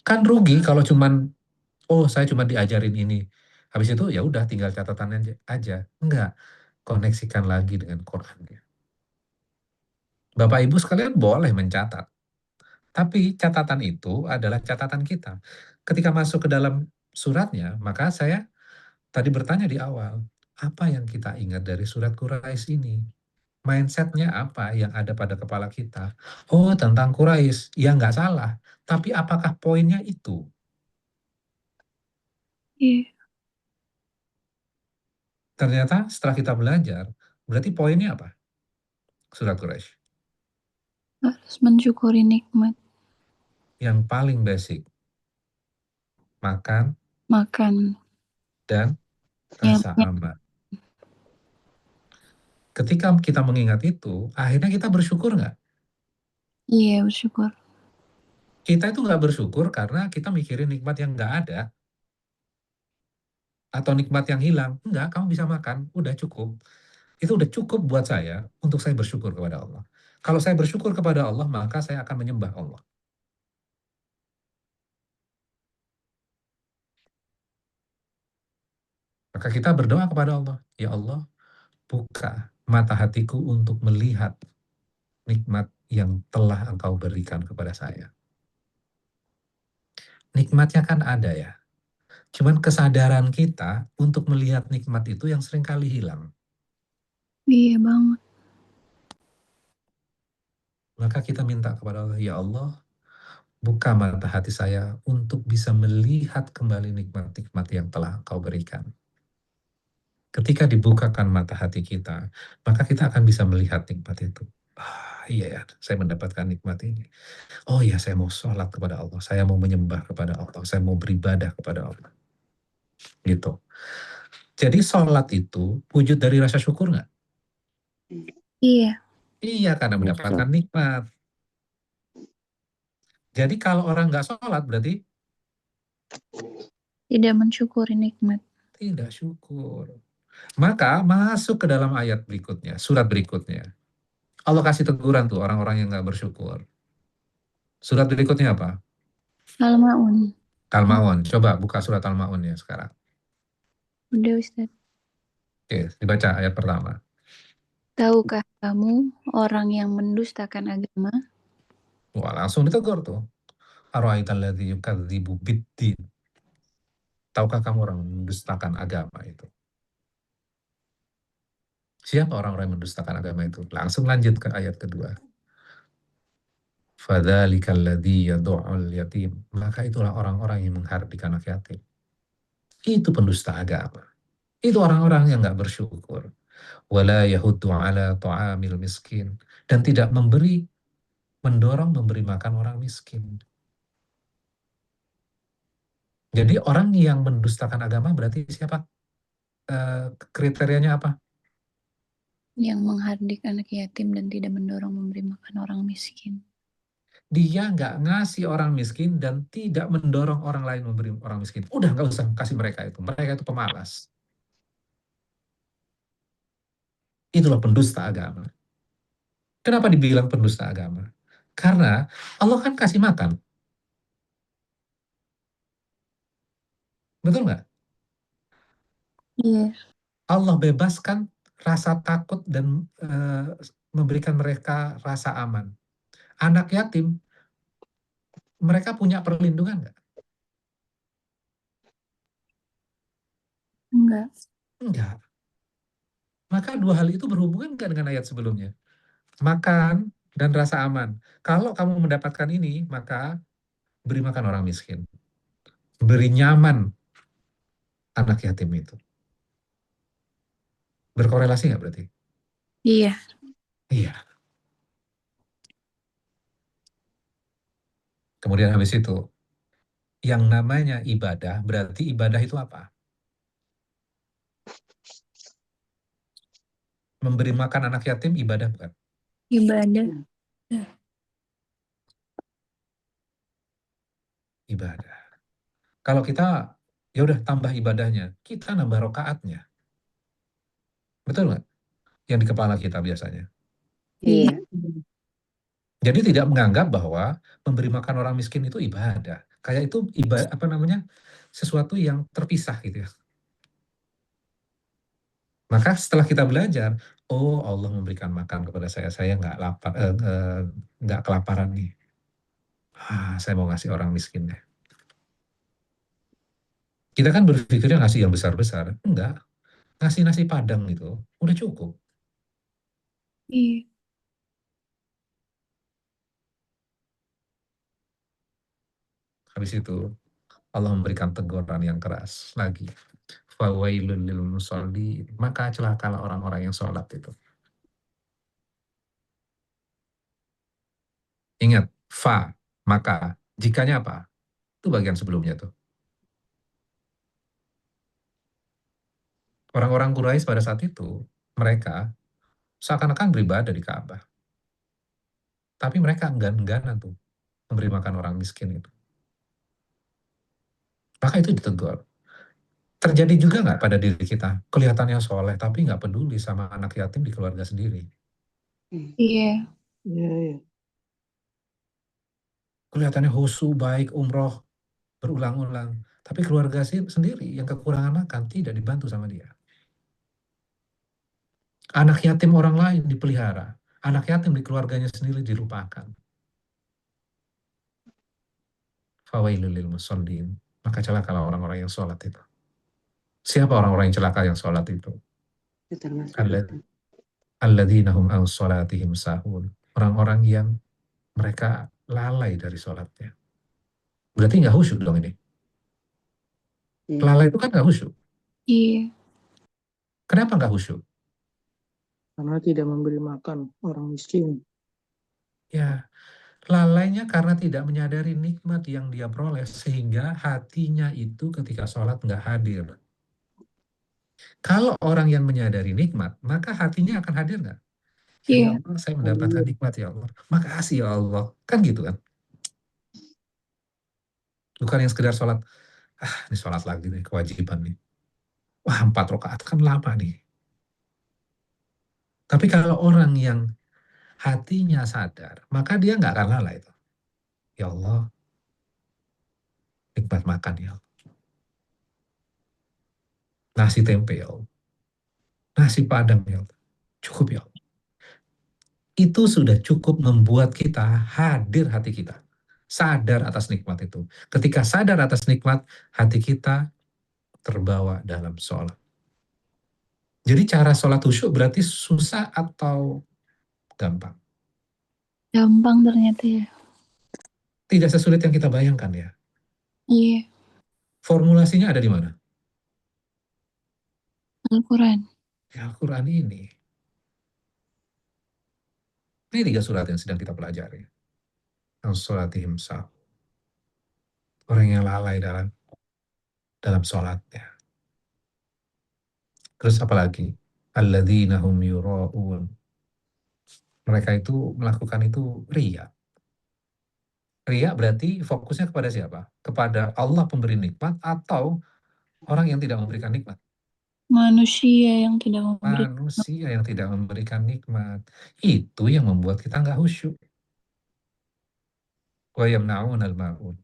S4: Kan rugi kalau cuman, saya cuma diajarin ini. Habis itu ya udah tinggal catatannya aja. Enggak, koneksikan lagi dengan Qurannya. Bapak Ibu sekalian boleh mencatat. Tapi catatan itu adalah catatan kita. Ketika masuk ke dalam suratnya, maka saya tadi bertanya di awal, apa yang kita ingat dari surat Quraisy ini? Mindsetnya apa yang ada pada kepala kita? Oh, tentang Quraisy. Ya nggak salah. Tapi apakah poinnya itu?
S2: Iya.
S4: Ternyata setelah kita belajar, berarti poinnya apa? Surat Quraisy.
S2: Harus mensyukuri nikmat.
S4: Yang paling basic. Makan
S2: Makan.
S4: dan
S2: Yang
S4: rasa aman. Ketika kita mengingat itu, akhirnya kita bersyukur nggak?
S2: iya bersyukur.
S4: Kita itu nggak bersyukur karena kita mikirin nikmat yang nggak ada. Atau nikmat yang hilang. Enggak, kamu bisa makan, udah cukup. Itu udah cukup buat saya untuk saya bersyukur kepada Allah. Kalau saya bersyukur kepada Allah, maka saya akan menyembah Allah. Maka kita berdoa kepada Allah, ya Allah, buka mata hatiku untuk melihat nikmat yang telah Engkau berikan kepada saya. Nikmatnya kan ada ya. Cuman kesadaran kita untuk melihat nikmat itu yang seringkali hilang.
S2: Iya banget.
S4: Maka kita minta kepada Allah, ya Allah, buka mata hati saya untuk bisa melihat kembali nikmat-nikmat yang telah Engkau berikan. Ketika dibukakan mata hati kita, maka kita akan bisa melihat nikmat itu. Ah, iya ya, saya mendapatkan nikmat ini. Oh iya, saya mau sholat kepada Allah, saya mau menyembah kepada Allah, saya mau beribadah kepada Allah. Gitu. Jadi sholat itu wujud dari rasa syukur nggak?
S2: Iya.
S4: Iya, karena mendapatkan nikmat. Jadi kalau orang nggak sholat berarti
S2: Tidak mensyukuri nikmat.
S4: tidak syukur. Maka masuk ke dalam ayat berikutnya, surat berikutnya. Allah kasih teguran tuh orang-orang yang nggak bersyukur. Surat berikutnya apa?
S2: Al-Ma'un.
S4: Al-Ma'un. Coba buka surat Al-Ma'un ya sekarang.
S2: Udah Ustaz.
S4: Oke, dibaca ayat pertama.
S2: Tahukah kamu orang yang mendustakan agama?
S4: Wah, langsung ditegur tuh. Ara'aital ladzi yukadzibu biddin. Tahukah kamu orang yang mendustakan agama itu? Siapa orang-orang yang mendustakan agama itu? Langsung lanjut ke ayat kedua. Fadzalikal ladzi yad'ul yatim. Maka itulah orang-orang yang menghardik anak yatim. Itu pendusta agama. Itu orang-orang yang nggak bersyukur. Wala yahuddu ala ta'amil miskin. Dan tidak mendorong memberi makan orang miskin. Jadi orang yang mendustakan agama berarti siapa? Kriterianya apa?
S2: Yang menghardik anak yatim dan tidak mendorong memberi makan orang miskin.
S4: Dia nggak ngasih orang miskin dan tidak mendorong orang lain memberi orang miskin. Udah nggak usah kasih mereka itu. Mereka itu pemalas. Itulah pendusta agama. Kenapa dibilang pendusta agama? Karena Allah kan kasih makan. Betul nggak?
S2: Iya.
S4: Allah bebaskan rasa takut dan memberikan mereka rasa aman. Anak yatim, mereka punya perlindungan nggak?
S2: Enggak.
S4: Enggak. Maka dua hal itu berhubungan nggak dengan ayat sebelumnya? Makan dan rasa aman. Kalau kamu mendapatkan ini, maka beri makan orang miskin. Beri nyaman anak yatim itu. Berkorelasi nggak berarti?
S2: Iya.
S4: Iya. Kemudian habis itu, yang namanya ibadah, berarti ibadah itu apa? Memberi makan anak yatim ibadah bukan?
S2: Ibadah.
S4: Ibadah. Kalau kita, ya udah tambah ibadahnya, kita nambah rokaatnya. Betul nggak? Yang di kepala kita biasanya.
S2: Iya.
S4: Jadi tidak menganggap bahwa memberi makan orang miskin itu ibadah. Kayak itu ibadah apa namanya? Sesuatu yang terpisah gitu ya. Maka setelah kita belajar, oh Allah memberikan makan kepada saya nggak lapar, nggak kelaparan nih. Saya mau ngasih orang miskin deh. Kita kan berpikirnya ngasih yang besar-besar. Enggak, ngasih nasi padang gitu, udah cukup.
S2: Iya.
S4: Habis itu Allah memberikan teguran yang keras lagi. Fawailul lil musallin, maka celakalah orang-orang yang sholat itu. Ingat, fa, maka, jikanya apa? Itu bagian sebelumnya tuh. Orang-orang Quraisy pada saat itu, mereka seakan-akan beribadah di Ka'bah. Tapi mereka enggan-engganan tuh memberi makan orang miskin itu. Maka itu ditegur. Terjadi juga nggak pada diri kita? Kelihatannya soleh, tapi nggak peduli sama anak yatim di keluarga sendiri.
S2: Iya.
S5: Iya, iya.
S4: Kelihatannya husu, baik, umroh, berulang-ulang. Tapi keluarga sendiri yang kekurangan makan tidak dibantu sama dia. Anak yatim orang lain dipelihara. Anak yatim di keluarganya sendiri dilupakan. Fawailul lil musallin. Maka celakalah orang-orang yang sholat itu. Siapa orang-orang yang celaka yang sholat itu? Alladzina hum an sholatihim sahun. Orang-orang yang mereka lalai dari sholatnya. Berarti nggak khusyuk dong ini. Lalai itu kan nggak khusyuk.
S2: Iya.
S4: Kenapa nggak khusyuk?
S5: Karena tidak memberi makan orang miskin.
S4: Ya, lalainya karena tidak menyadari nikmat yang dia peroleh sehingga hatinya itu ketika sholat nggak hadir. Kalau orang yang menyadari nikmat, maka hatinya akan hadir nggak? Ya
S2: Iya.
S4: Allah, saya mendapatkan nikmat ya Allah. Makasih ya Allah. Kan gitu kan? Bukan yang sekedar sholat, ini sholat lagi nih, kewajiban nih. Wah, 4 rakaat kan lama nih. Tapi kalau orang yang hatinya sadar, maka dia nggak akan lalai. Ya Allah, nikmat makan ya Allah. Nasi tempe ya Allah. Nasi padang ya Allah. Cukup ya Allah. Itu sudah cukup membuat kita hadir hati kita. Sadar atas nikmat itu. Ketika sadar atas nikmat, hati kita terbawa dalam sholat. Jadi cara sholat khusyuk berarti susah atau gampang?
S2: Gampang ternyata ya.
S4: Tidak sesulit yang kita bayangkan ya.
S2: Iya.
S4: Formulasinya ada di mana?
S2: Al-Quran.
S4: Ya, Al-Quran ini. Ini 3 surat yang sedang kita pelajari. An-sholatihim sahun. Orang yang lalai dalam sholatnya. Terus apa lagi? Alladzina hum yura'un. Mereka itu melakukan itu riya. Riya berarti fokusnya kepada siapa? Kepada Allah pemberi nikmat atau orang yang tidak memberikan nikmat?
S2: Manusia yang tidak memberi.
S4: Manusia yang tidak memberikan nikmat. Itu yang membuat kita nggak khusyuk. Wa yamna'unal ma'un.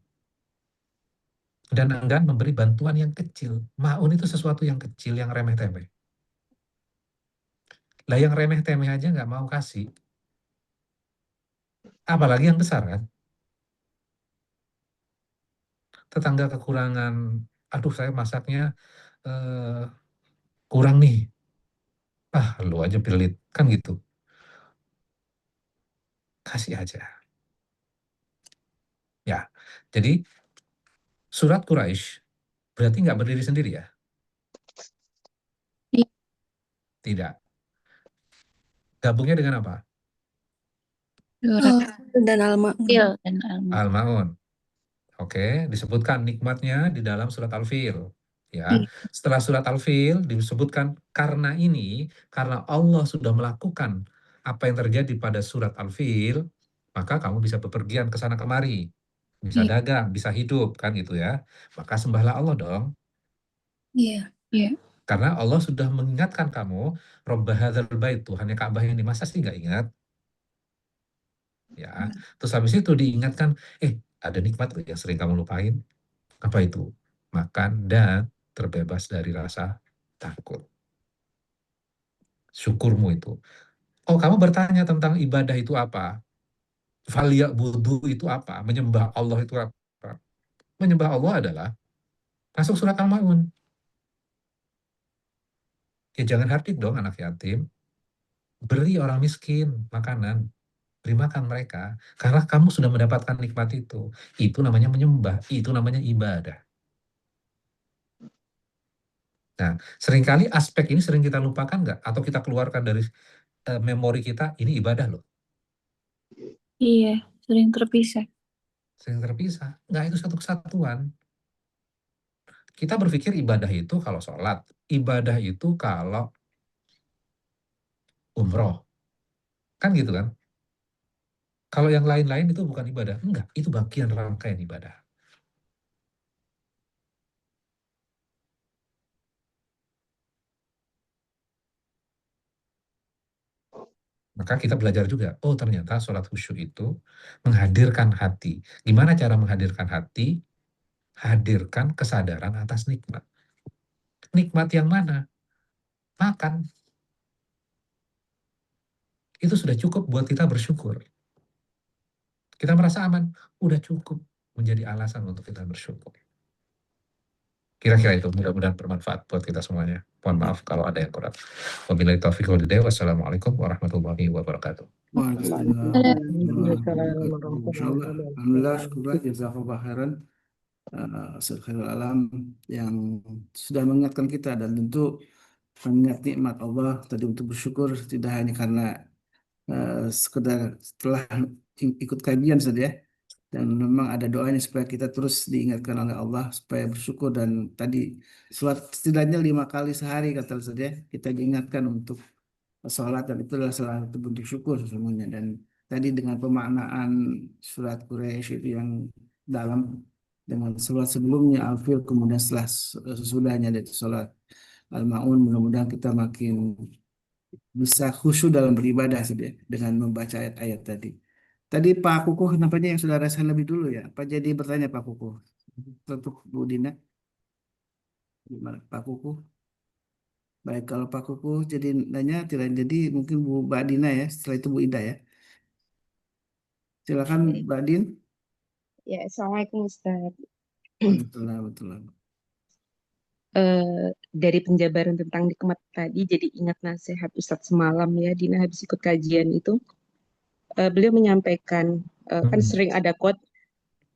S4: Dan enggan memberi bantuan yang kecil. Ma'un itu sesuatu yang kecil, yang remeh-temeh. Lah yang remeh-temeh aja nggak mau kasih. Apalagi yang besar kan? Tetangga kekurangan, aduh saya masaknya kurang nih. Lu aja pelit. Kan gitu. Kasih aja. Ya, jadi surat Quraisy berarti nggak berdiri sendiri ya?
S2: Iya.
S4: Tidak. Gabungnya dengan apa?
S2: Surat
S6: Dan Al-Ma'un.
S2: Fil dan Al-Ma'un.
S4: Al-Ma'un. Oke, disebutkan nikmatnya di dalam surat Al-Fil. Ya,
S2: Iya.
S4: setelah surat Al-Fil disebutkan karena Allah sudah melakukan apa yang terjadi pada surat Al-Fil, maka kamu bisa bepergian ke sana kemari, bisa
S2: Iya.
S4: dagang, bisa hidup, kan gitu ya. Maka sembahlah Allah dong.
S6: Iya.
S2: Iya.
S4: Karena Allah sudah mengingatkan kamu, Rabb hadzal bait, Tuhannya Ka'bah ini, masa sih nggak ingat? Ya, terus habis itu diingatkan, ada nikmat loh yang sering kamu lupain. Apa itu? Makan dan terbebas dari rasa takut. Syukurmu itu. Oh, kamu bertanya tentang ibadah itu apa? Faliya'budu itu apa? Menyembah Allah itu apa? Menyembah Allah adalah masuk surat Al-Ma'un. Ya jangan hardik dong anak yatim. Beri orang miskin makanan. Beri makan mereka. Karena kamu sudah mendapatkan nikmat itu. Itu namanya menyembah. Itu namanya ibadah. Nah, seringkali aspek ini sering kita lupakan nggak? Atau kita keluarkan dari memori kita, ini ibadah loh.
S2: Iya, sering terpisah.
S4: Sering terpisah. Nggak, itu satu kesatuan. Kita berpikir ibadah itu kalau sholat, ibadah itu kalau umroh. Kan gitu kan? Kalau yang lain-lain itu bukan ibadah. Enggak, itu bagian rangkaian ibadah. Maka kita belajar juga, oh ternyata sholat khusyuk itu menghadirkan hati. Gimana cara menghadirkan hati? Hadirkan kesadaran atas nikmat. Nikmat yang mana? Makan. Itu sudah cukup buat kita bersyukur. Kita merasa aman, udah cukup menjadi alasan untuk kita bersyukur. Kira-kira itu mudah-mudahan bermanfaat buat kita semuanya. Mohon maaf kalau ada yang kurang. Wabillahi taufiq wal hidayah. Wassalamualaikum warahmatullahi wabarakatuh.
S1: Waalaikumsalam warahmatullahi wabarakatuh. Masya Allah. Alhamdulillah, syukurlah, jazakallah khairan. Ustaz Khairul Alam yang sudah mengingatkan kita, dan tentu mengingat nikmat Allah tadi untuk bersyukur tidak hanya karena sekedar setelah ikut kajian saja, dan memang ada doanya supaya kita terus diingatkan oleh Allah supaya bersyukur. Dan tadi setidaknya 5 kali sehari kata saja kita diingatkan untuk sholat, dan itu adalah salah satu bentuk syukur sesungguhnya. Dan tadi dengan pemaknaan surat Quraisy itu yang dalam, dengan sholat sebelumnya Al-Fil, kemudian setelah sesudahnya yaitu sholat Al-Ma'un, mudah-mudahan kita makin bisa khusyuk dalam beribadah saja dengan membaca ayat-ayat tadi. Tadi Pak Kukuh nampaknya yang sudah rasakan lebih dulu ya. Apa jadi bertanya Pak Kukuh? Untuk Bu Dina, gimana Pak Kukuh? Baik, kalau Pak Kukuh jadi nanya tidak jadi, mungkin Bu Mbak Dina ya. Setelah itu Bu Ida ya. Silakan Mbak Din.
S6: Ya, Assalamualaikum Ustaz.
S1: Betul.
S6: Dari penjabaran tentang nikmat tadi, jadi ingat nasihat Ustadz semalam ya, Dina habis ikut kajian itu. Beliau menyampaikan, kan sering ada quote,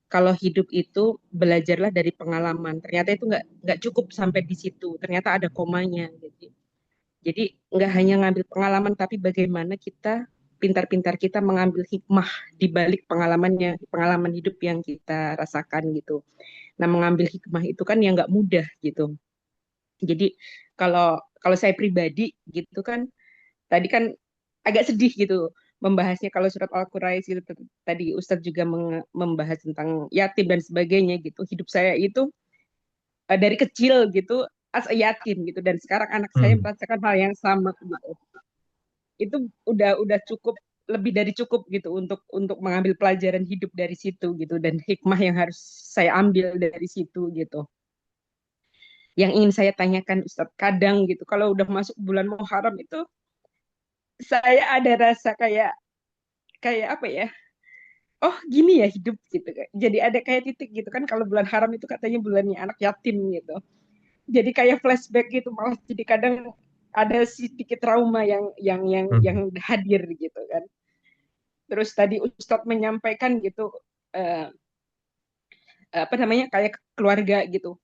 S6: kalau hidup itu belajarlah dari pengalaman. Ternyata itu nggak cukup sampai di situ. Ternyata ada komanya. Jadi nggak hanya ngambil pengalaman, tapi bagaimana kita pintar-pintar kita mengambil hikmah di balik pengalaman hidup yang kita rasakan gitu. Nah, mengambil hikmah itu kan yang nggak mudah gitu. Jadi kalau kalau saya pribadi gitu kan, tadi kan agak sedih gitu membahasnya kalau surat Al-Quraisy itu tadi Ustadz juga membahas tentang yatim dan sebagainya gitu. Hidup saya itu dari kecil gitu as a yatim gitu, dan sekarang anak saya merasakan hal yang sama gitu. Itu udah cukup, lebih dari cukup gitu untuk mengambil pelajaran hidup dari situ gitu, dan hikmah yang harus saya ambil dari situ gitu. Yang ingin saya tanyakan Ustadz, kadang gitu kalau udah masuk bulan Muharram itu saya ada rasa kayak kayak apa ya? Oh, gini ya hidup gitu. Jadi ada kayak titik gitu kan, kalau bulan haram itu katanya bulannya anak yatim gitu. Jadi kayak flashback gitu, malah jadi kadang ada sedikit trauma yang hadir gitu kan. Terus tadi Ustadz menyampaikan gitu, eh, apa namanya, kayak keluarga gitu.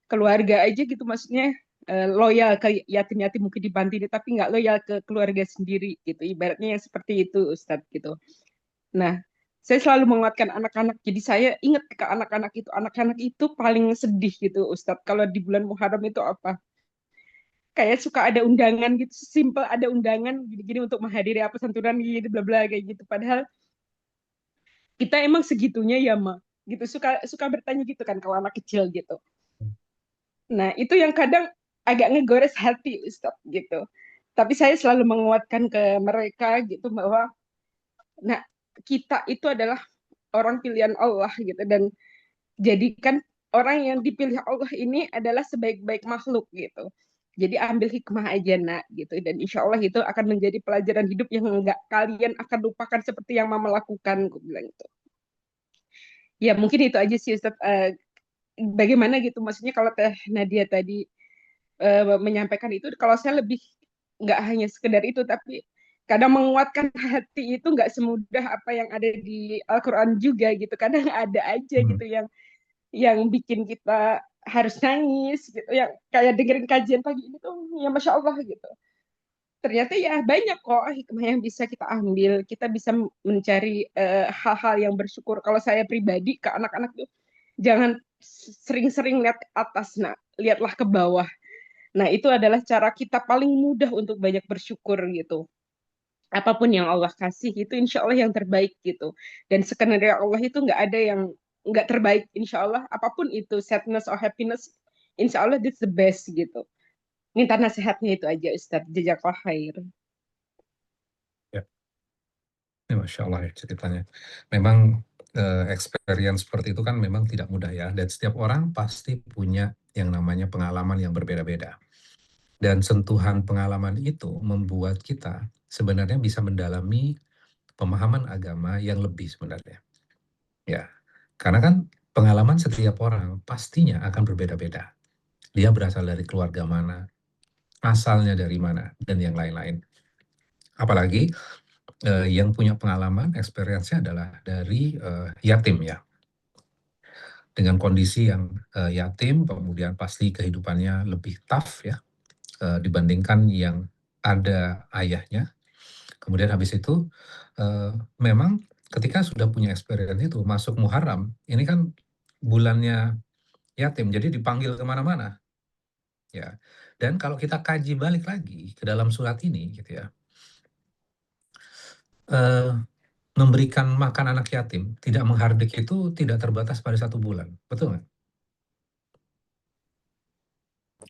S6: Keluarga aja gitu maksudnya, loyal ke yatim-yatim mungkin di panti ini, tapi nggak loyal ke keluarga sendiri gitu. Ibaratnya yang seperti itu Ustadz gitu. Nah, saya selalu menguatkan anak-anak. Jadi saya ingat ke anak-anak itu paling sedih gitu Ustadz. Kalau di bulan Muharram itu apa? Kayak suka ada undangan gitu, simple ada undangan gini-gini untuk menghadiri apa santunan gitu, bla bla kayak gitu. Padahal kita emang segitunya ya, Ma. Gitu suka suka bertanya gitu kan kalau anak kecil gitu. Nah, itu yang kadang agak ngegores hati Ustadz gitu. Tapi saya selalu menguatkan ke mereka gitu bahwa nah, kita itu adalah orang pilihan Allah gitu, dan jadikan orang yang dipilih Allah ini adalah sebaik-baik makhluk gitu. Jadi ambil hikmah aja nak gitu, dan insya Allah itu akan menjadi pelajaran hidup yang enggak kalian akan lupakan seperti yang Mama lakukan, gue bilang itu. Ya mungkin itu aja sih Ustaz. Bagaimana gitu, maksudnya kalau Teh Nadia tadi menyampaikan itu, kalau saya lebih nggak hanya sekedar itu, tapi kadang menguatkan hati itu nggak semudah apa yang ada di Al-Quran juga gitu. Kadang ada aja gitu yang bikin kita harus nangis gitu, yang kayak dengerin kajian pagi ini tuh ya Masya Allah gitu. Ternyata ya banyak kok hikmah yang bisa kita ambil. Kita bisa mencari hal-hal yang bersyukur. Kalau saya pribadi ke anak-anak tuh jangan sering-sering lihat ke atas, nah lihatlah ke bawah. Nah itu adalah cara kita paling mudah untuk banyak bersyukur gitu. Apapun yang Allah kasih itu insya Allah yang terbaik gitu. Dan skenario Allah itu nggak ada yang nggak terbaik, insya Allah apapun itu, sadness or happiness, insya Allah it's the best gitu. Minta nasihatnya itu aja Ustadz. Jazakallah khair.
S4: Ya, ini Masya Allah ya ceritanya. Memang experience seperti itu kan memang tidak mudah ya. Dan setiap orang pasti punya yang namanya pengalaman yang berbeda-beda. Dan sentuhan pengalaman itu membuat kita sebenarnya bisa mendalami pemahaman agama yang lebih sebenarnya. Ya, karena kan pengalaman setiap orang pastinya akan berbeda-beda. Dia berasal dari keluarga mana, asalnya dari mana, dan yang lain-lain. Apalagi yang punya pengalaman, experience-nya adalah dari yatim ya. Dengan kondisi yang yatim, kemudian pasti kehidupannya lebih tough ya, dibandingkan yang ada ayahnya. Kemudian habis itu, memang ketika sudah punya experience itu, masuk Muharram, ini kan bulannya yatim, jadi dipanggil kemana-mana. Ya. Dan kalau kita kaji balik lagi ke dalam surat ini, gitu ya, memberikan makan anak yatim, tidak menghardik itu tidak terbatas pada 1 bulan. Betul nggak?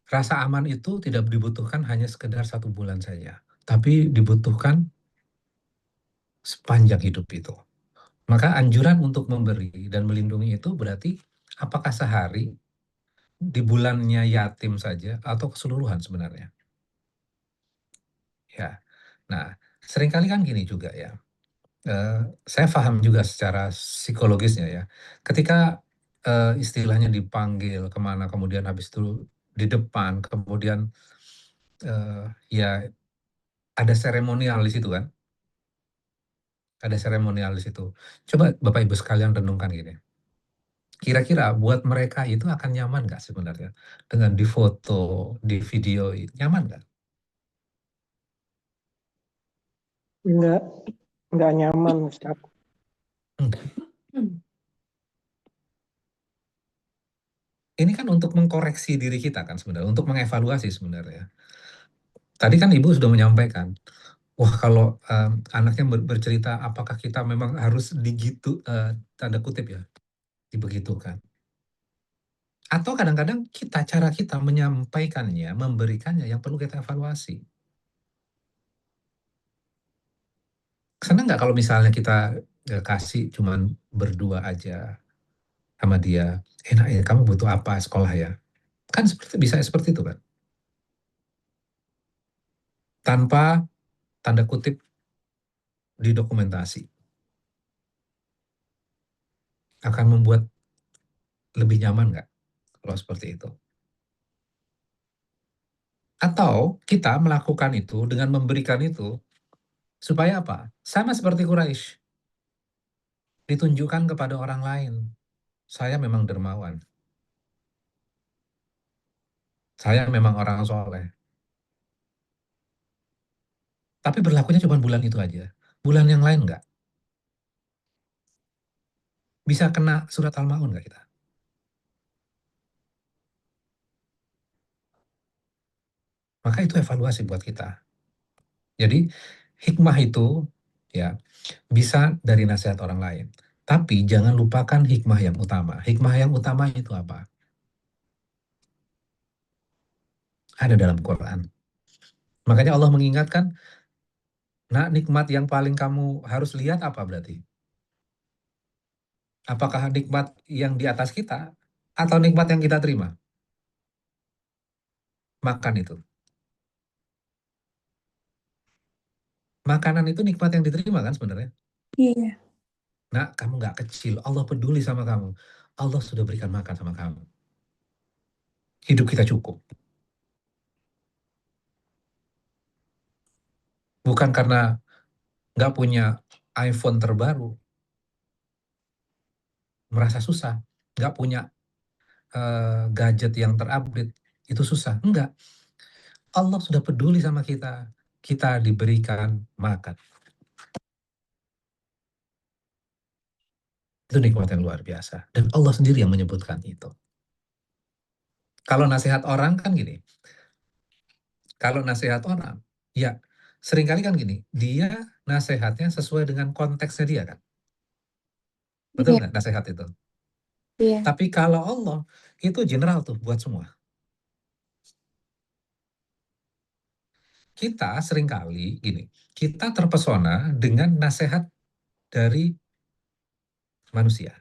S4: Rasa aman itu tidak dibutuhkan hanya sekedar 1 bulan saja, tapi dibutuhkan sepanjang hidup itu. Maka anjuran untuk memberi dan melindungi itu berarti apakah sehari, di bulannya yatim saja, atau keseluruhan sebenarnya. Ya. Nah, seringkali kan gini juga ya, saya paham juga secara psikologisnya ya. Ketika istilahnya dipanggil kemana, kemudian habis itu di depan, kemudian ya ada seremonial di situ kan, ada seremonial di situ. Coba Bapak Ibu sekalian renungkan gini, kira-kira buat mereka itu akan nyaman nggak sebenarnya dengan difoto, di video, nyaman nggak?
S5: Enggak nyaman, Ustaz.
S4: Enggak. Ini kan untuk mengkoreksi diri kita kan sebenarnya, untuk mengevaluasi sebenarnya. Tadi kan Ibu sudah menyampaikan, wah kalau anaknya bercerita apakah kita memang harus digitu, tanda kutip ya, dibegitukan. Atau kadang-kadang cara kita menyampaikannya, memberikannya yang perlu kita evaluasi. Senang nggak kalau misalnya kita kasih cuman berdua aja sama dia, enak ya, kamu butuh apa sekolah ya? Kan bisa seperti itu kan? Tanpa tanda kutip didokumentasi. Akan membuat lebih nyaman nggak kalau seperti itu? Atau kita melakukan itu dengan memberikan itu supaya apa? Sama seperti Quraisy, ditunjukkan kepada orang lain. Saya memang dermawan. Saya memang orang soleh. Tapi berlakunya cuma bulan itu aja. Bulan yang lain nggak. Bisa kena surat Al-Ma'un nggak kita? Maka itu evaluasi buat kita. Jadi hikmah itu ya bisa dari nasihat orang lain. Tapi jangan lupakan hikmah yang utama. Hikmah yang utama itu apa? Ada dalam Quran. Makanya Allah mengingatkan, nah nikmat yang paling kamu harus lihat apa berarti? Apakah nikmat yang di atas kita atau nikmat yang kita terima? Makan itu. Makanan itu nikmat yang diterima kan sebenarnya?
S3: Iya.
S4: Nah, kamu nggak kecil. Allah peduli sama kamu. Allah sudah berikan makan sama kamu. Hidup kita cukup. Bukan karena nggak punya iPhone terbaru, merasa susah. Nggak punya gadget yang terupdate, itu susah. Enggak. Allah sudah peduli sama kita. Kita diberikan makan. Itu nikmat yang luar biasa. Dan Allah sendiri yang menyebutkan itu. Kalau nasihat orang kan gini. Kalau nasihat orang, ya seringkali kan gini. Dia nasihatnya sesuai dengan konteksnya dia kan. Betul nggak nasihat itu?
S2: Iya.
S4: Tapi kalau Allah, itu general tuh buat semua. Kita seringkali gini, kita terpesona dengan nasihat dari manusia.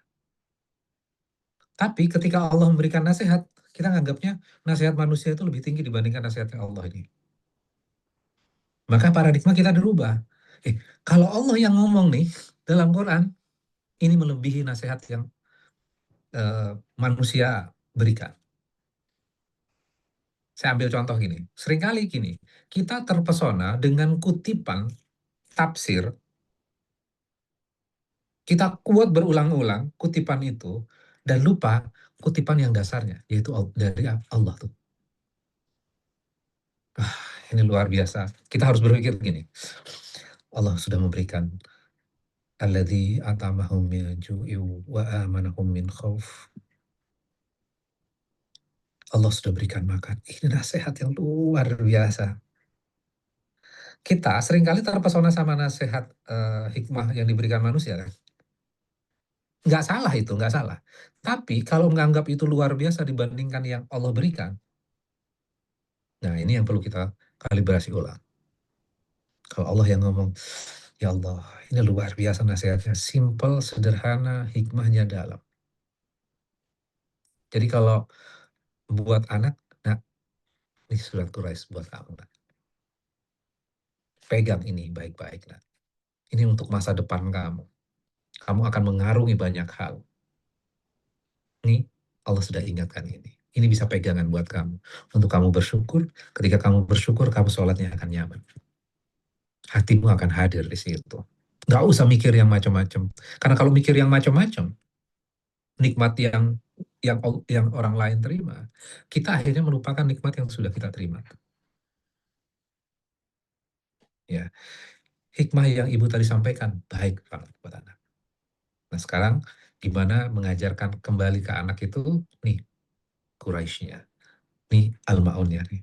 S4: Tapi ketika Allah memberikan nasihat, kita nganggapnya nasihat manusia itu lebih tinggi dibandingkan nasihatnya Allah ini. Maka paradigma kita dirubah. Kalau Allah yang ngomong nih dalam Quran, ini melebihi nasihat yang manusia berikan. Saya ambil contoh gini, seringkali gini, kita terpesona dengan kutipan tafsir, kita kuat berulang-ulang kutipan itu, dan lupa kutipan yang dasarnya, yaitu dari Allah tuh. Ini luar biasa. Kita harus berpikir gini, Allah sudah memberikan alladzi at'amahum min ju'in wa amanahum min khauf. Allah sudah berikan makan. Ini nasihat yang luar biasa. Kita seringkali terpesona sama nasihat hikmah yang diberikan manusia kan. Nggak salah itu, nggak salah. Tapi kalau menganggap itu luar biasa dibandingkan yang Allah berikan, nah ini yang perlu kita kalibrasi ulang. Kalau Allah yang ngomong, ya Allah, ini luar biasa nasihatnya. Simple, sederhana, hikmahnya dalam. Jadi kalau buat anak, nah ini surat Quraisy buat kamu. Nah. Pegang ini baik-baik. Nah. Ini untuk masa depan kamu. Kamu akan mengarungi banyak hal. Ini Allah sudah ingatkan ini. Ini bisa pegangan buat kamu. Untuk kamu bersyukur, ketika kamu bersyukur, kamu sholatnya akan nyaman. Hatimu akan hadir di situ. Nggak usah mikir yang macam-macam. Karena kalau mikir yang macam-macam, nikmat yang orang lain terima, kita akhirnya melupakan nikmat yang sudah kita terima. Ya, hikmah yang ibu tadi sampaikan baik banget buat anak. Nah sekarang gimana mengajarkan kembali ke anak itu, nih Quraisynya, nih Al-Ma'unnya nih.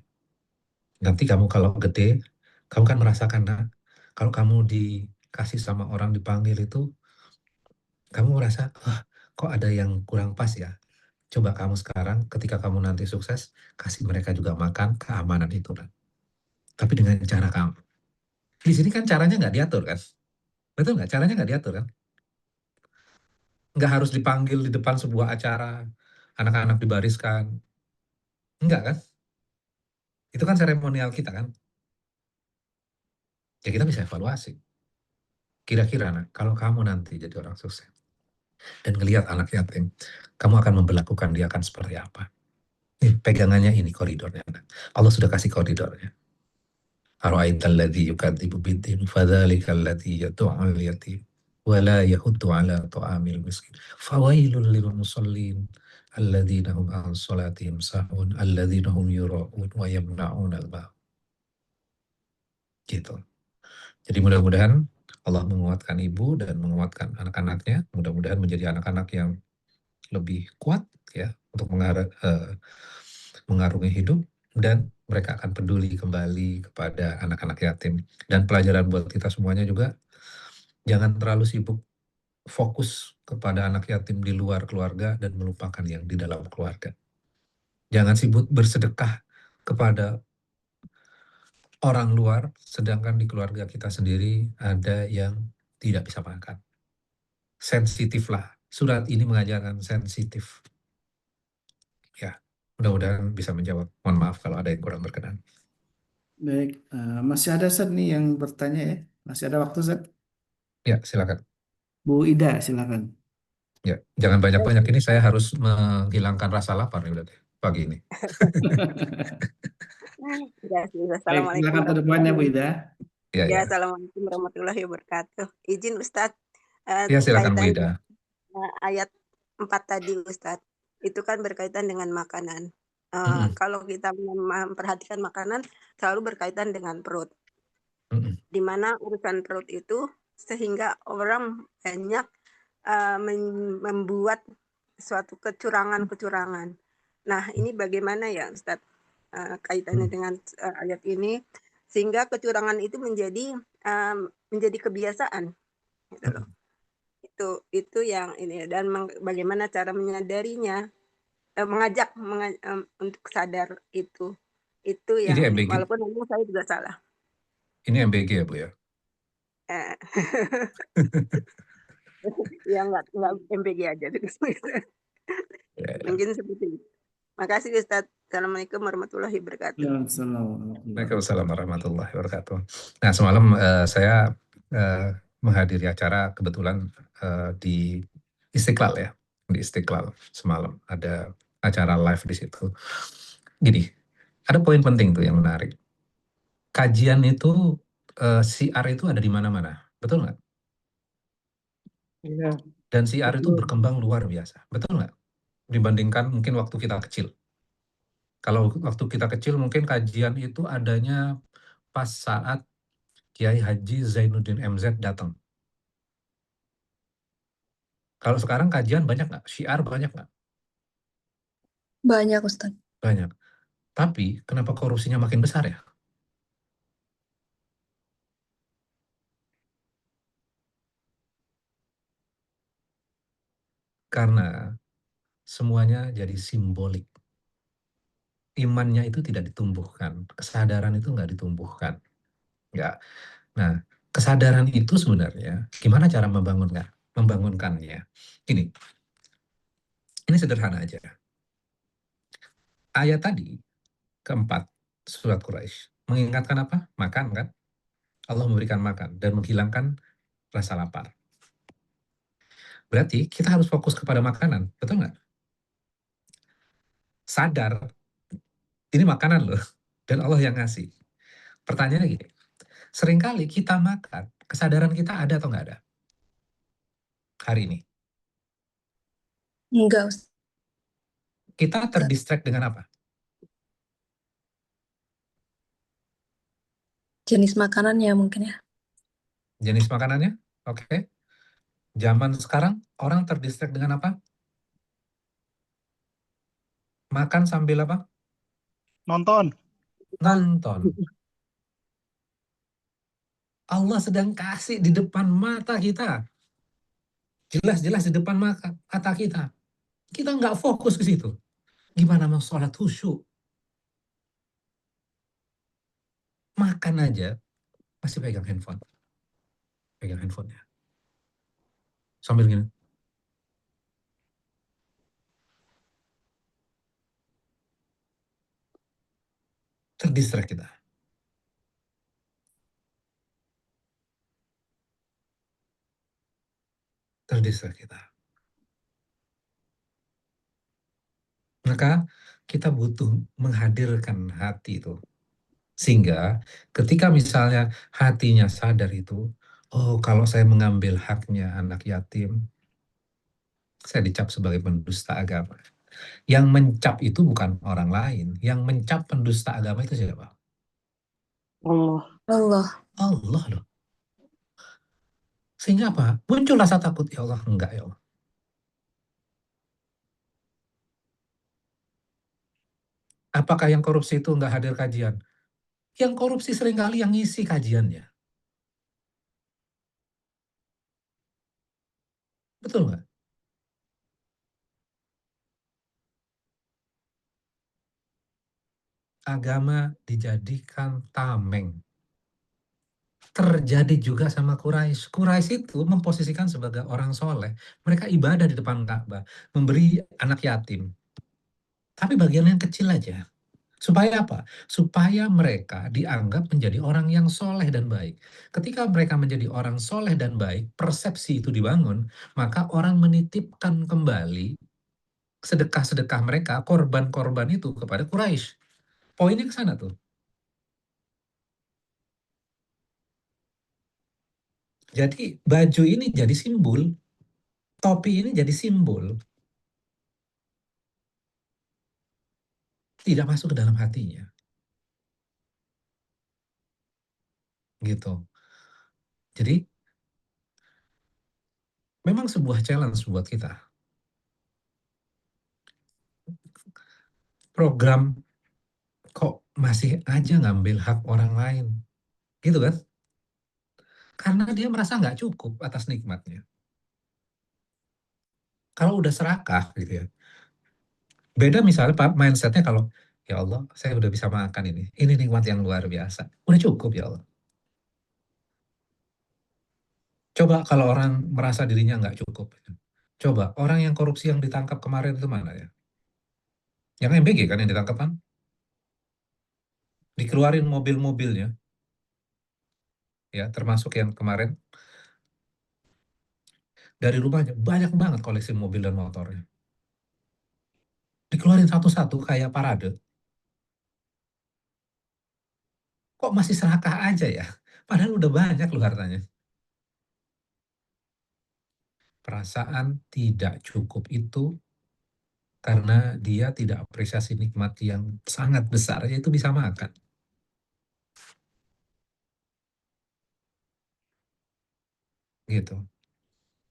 S4: Nanti kamu kalau gede, kamu kan merasakan, nah, kalau kamu dikasih sama orang dipanggil itu, kamu merasa, wah kok ada yang kurang pas ya. Coba kamu sekarang, ketika kamu nanti sukses, kasih mereka juga makan, keamanan itu kan. Tapi dengan cara kamu. Di sini kan caranya nggak diatur kan. Betul nggak? Caranya nggak diatur kan. Nggak harus dipanggil di depan sebuah acara, anak-anak dibariskan. Enggak kan? Itu kan seremonial kita kan. Ya kita bisa evaluasi. Kira-kira kalau kamu nanti jadi orang sukses dan ngelihat anak yatim, kamu akan memperlakukan dia akan seperti apa? Pegangannya ini koridornya. Allah sudah kasih koridornya. Ara'aital ladzi yukadzibu bid-din fadzalikal ladzi yad'ul yatim wa la yahuddu 'ala ta'amil miskin. Fawailul lil musallin alladzina hum 'an shalatihim sahun alladzina hum yura'un wa yamna'un al-ma'un. Gitu. Jadi mudah-mudahan Allah menguatkan ibu dan menguatkan anak-anaknya, mudah-mudahan menjadi anak-anak yang lebih kuat ya untuk mengarungi hidup, dan mereka akan peduli kembali kepada anak-anak yatim. Dan pelajaran buat kita semuanya juga, jangan terlalu sibuk fokus kepada anak yatim di luar keluarga dan melupakan yang di dalam keluarga. Jangan sibuk bersedekah kepada orang luar, sedangkan di keluarga kita sendiri ada yang tidak bisa makan. Sensitif lah. Surat ini mengajarkan sensitif. Ya, mudah-mudahan bisa menjawab. Mohon maaf kalau ada yang kurang berkenan.
S1: Baik, masih ada Zat nih yang bertanya ya. Masih ada waktu Zat?
S4: Ya, silakan.
S1: Bu Ida, silakan.
S4: Ya, jangan banyak-banyak. Ini saya harus menghilangkan rasa lapar nih udah deh, pagi ini.
S7: Ya,
S1: Baik, silakan ke depannya Bu Ida.
S4: Ya,
S7: Ya,
S4: ya.
S7: Assalamualaikum warahmatullahi wabarakatuh. Izin Ustadz,
S4: Ya, silakan Bu
S7: kaitan
S4: Ida.
S7: ayat 4 tadi Ustadz. itu kan berkaitan dengan makanan. Kalau kita memperhatikan makanan selalu berkaitan dengan perut. Di mana urusan perut itu sehingga orang banyak membuat suatu kecurangan-kecurangan. Nah, ini bagaimana ya Ustadz kaitannya dengan ayat ini sehingga kecurangan itu menjadi kebiasaan gitu loh. Itu yang ini dan bagaimana cara menyadarinya, mengajak untuk sadar itu
S4: Ini
S7: yang
S4: MBG,
S7: walaupun memang saya juga salah.
S4: ini MBG ya Bu ya?
S7: Eh, ya nggak MPG aja.
S4: Ya.
S7: Mungkin seperti itu. Makasih Ustadz. Assalamualaikum warahmatullahi wabarakatuh.
S4: Waalaikumsalam warahmatullahi wabarakatuh. Nah, semalam saya menghadiri acara kebetulan di Istiqlal ya, di Istiqlal semalam ada acara live di situ. Gini, ada poin penting tuh yang menarik. Kajian itu siar itu ada di mana-mana, betul nggak?
S5: Iya,
S4: Dan siar itu
S5: betul.
S4: berkembang luar biasa, betul nggak? Dibandingkan mungkin waktu kita kecil. Kalau waktu kita kecil mungkin kajian itu adanya pas saat Kiai Haji Zainuddin MZ datang. Kalau sekarang kajian banyak nggak? Syiar banyak nggak?
S3: Banyak Ustaz.
S4: Banyak. Tapi kenapa korupsinya makin besar ya? Karena semuanya jadi simbolik. Imannya itu tidak ditumbuhkan. Kesadaran itu nggak ditumbuhkan. Nggak. Nah, kesadaran itu sebenarnya gimana cara membangunkannya? Ini sederhana aja. Ayat tadi, keempat, surat Quraisy mengingatkan apa? Makan kan? Allah memberikan makan dan menghilangkan rasa lapar. Berarti kita harus fokus kepada makanan, betul nggak? Sadar, ini makanan loh, dan Allah yang ngasih. Pertanyaannya gini, seringkali kita makan, kesadaran kita ada atau nggak ada? Hari ini.
S3: Enggak Ustaz.
S4: Kita terdistract dengan apa?
S3: Jenis makanannya mungkin ya.
S4: Jenis makanannya? Oke. Zaman sekarang, orang terdistract dengan apa? Makan sambil apa?
S5: Nonton.
S4: Nonton. Allah sedang kasih di depan mata kita. Jelas-jelas di depan mata kita. Kita nggak fokus ke situ. Gimana mau sholat khusyuk? Makan aja, masih pegang handphone. Pegang handphonenya. Sambil gini. Terdistract kita. Terdistract kita. Maka kita butuh menghadirkan hati itu. Sehingga ketika misalnya hatinya sadar itu, oh kalau saya mengambil haknya anak yatim, saya dicap sebagai pendusta agama. Yang mencap itu bukan orang lain. Yang mencap pendusta agama itu siapa?
S3: Allah.
S4: Allah loh. Sehingga apa? Muncul rasa takut, ya Allah, enggak ya Allah. Apakah yang korupsi itu enggak hadir kajian? Yang korupsi seringkali yang ngisi kajiannya. Betul nggak? Agama dijadikan tameng. Terjadi juga sama Quraisy. Quraisy itu memposisikan sebagai orang soleh. Mereka ibadah di depan Ka'bah, memberi anak yatim. Tapi bagian yang kecil aja. Supaya apa? Supaya mereka dianggap menjadi orang yang soleh dan baik. Ketika mereka menjadi orang soleh dan baik, persepsi itu dibangun, maka orang menitipkan kembali sedekah-sedekah mereka, korban-korban itu kepada Quraisy. Poinnya ke sana tuh. Jadi baju ini jadi simbol, topi ini jadi simbol. tidak masuk ke dalam hatinya. Gitu. Jadi memang sebuah challenge buat kita. Program kok masih aja ngambil hak orang lain. Gitu kan? Karena dia merasa nggak cukup atas nikmatnya. Kalau udah serakah gitu ya. Beda misalnya Pak mindsetnya kalau ya Allah saya udah bisa makan ini. Ini nikmat yang luar biasa. Udah cukup ya Allah. Coba kalau orang merasa dirinya nggak cukup. Coba orang yang korupsi yang ditangkap kemarin itu mana ya? Yang MBG kan yang ditangkap kan? Dikeluarin mobil-mobilnya. Ya termasuk yang kemarin dari rumahnya banyak banget koleksi mobil dan motornya. Dikeluarin satu-satu kayak parade. Kok masih serakah aja ya? Padahal udah banyak loh hartanya. Perasaan tidak cukup itu karena dia tidak apresiasi nikmat yang sangat besar, yaitu bisa makan. Gitu.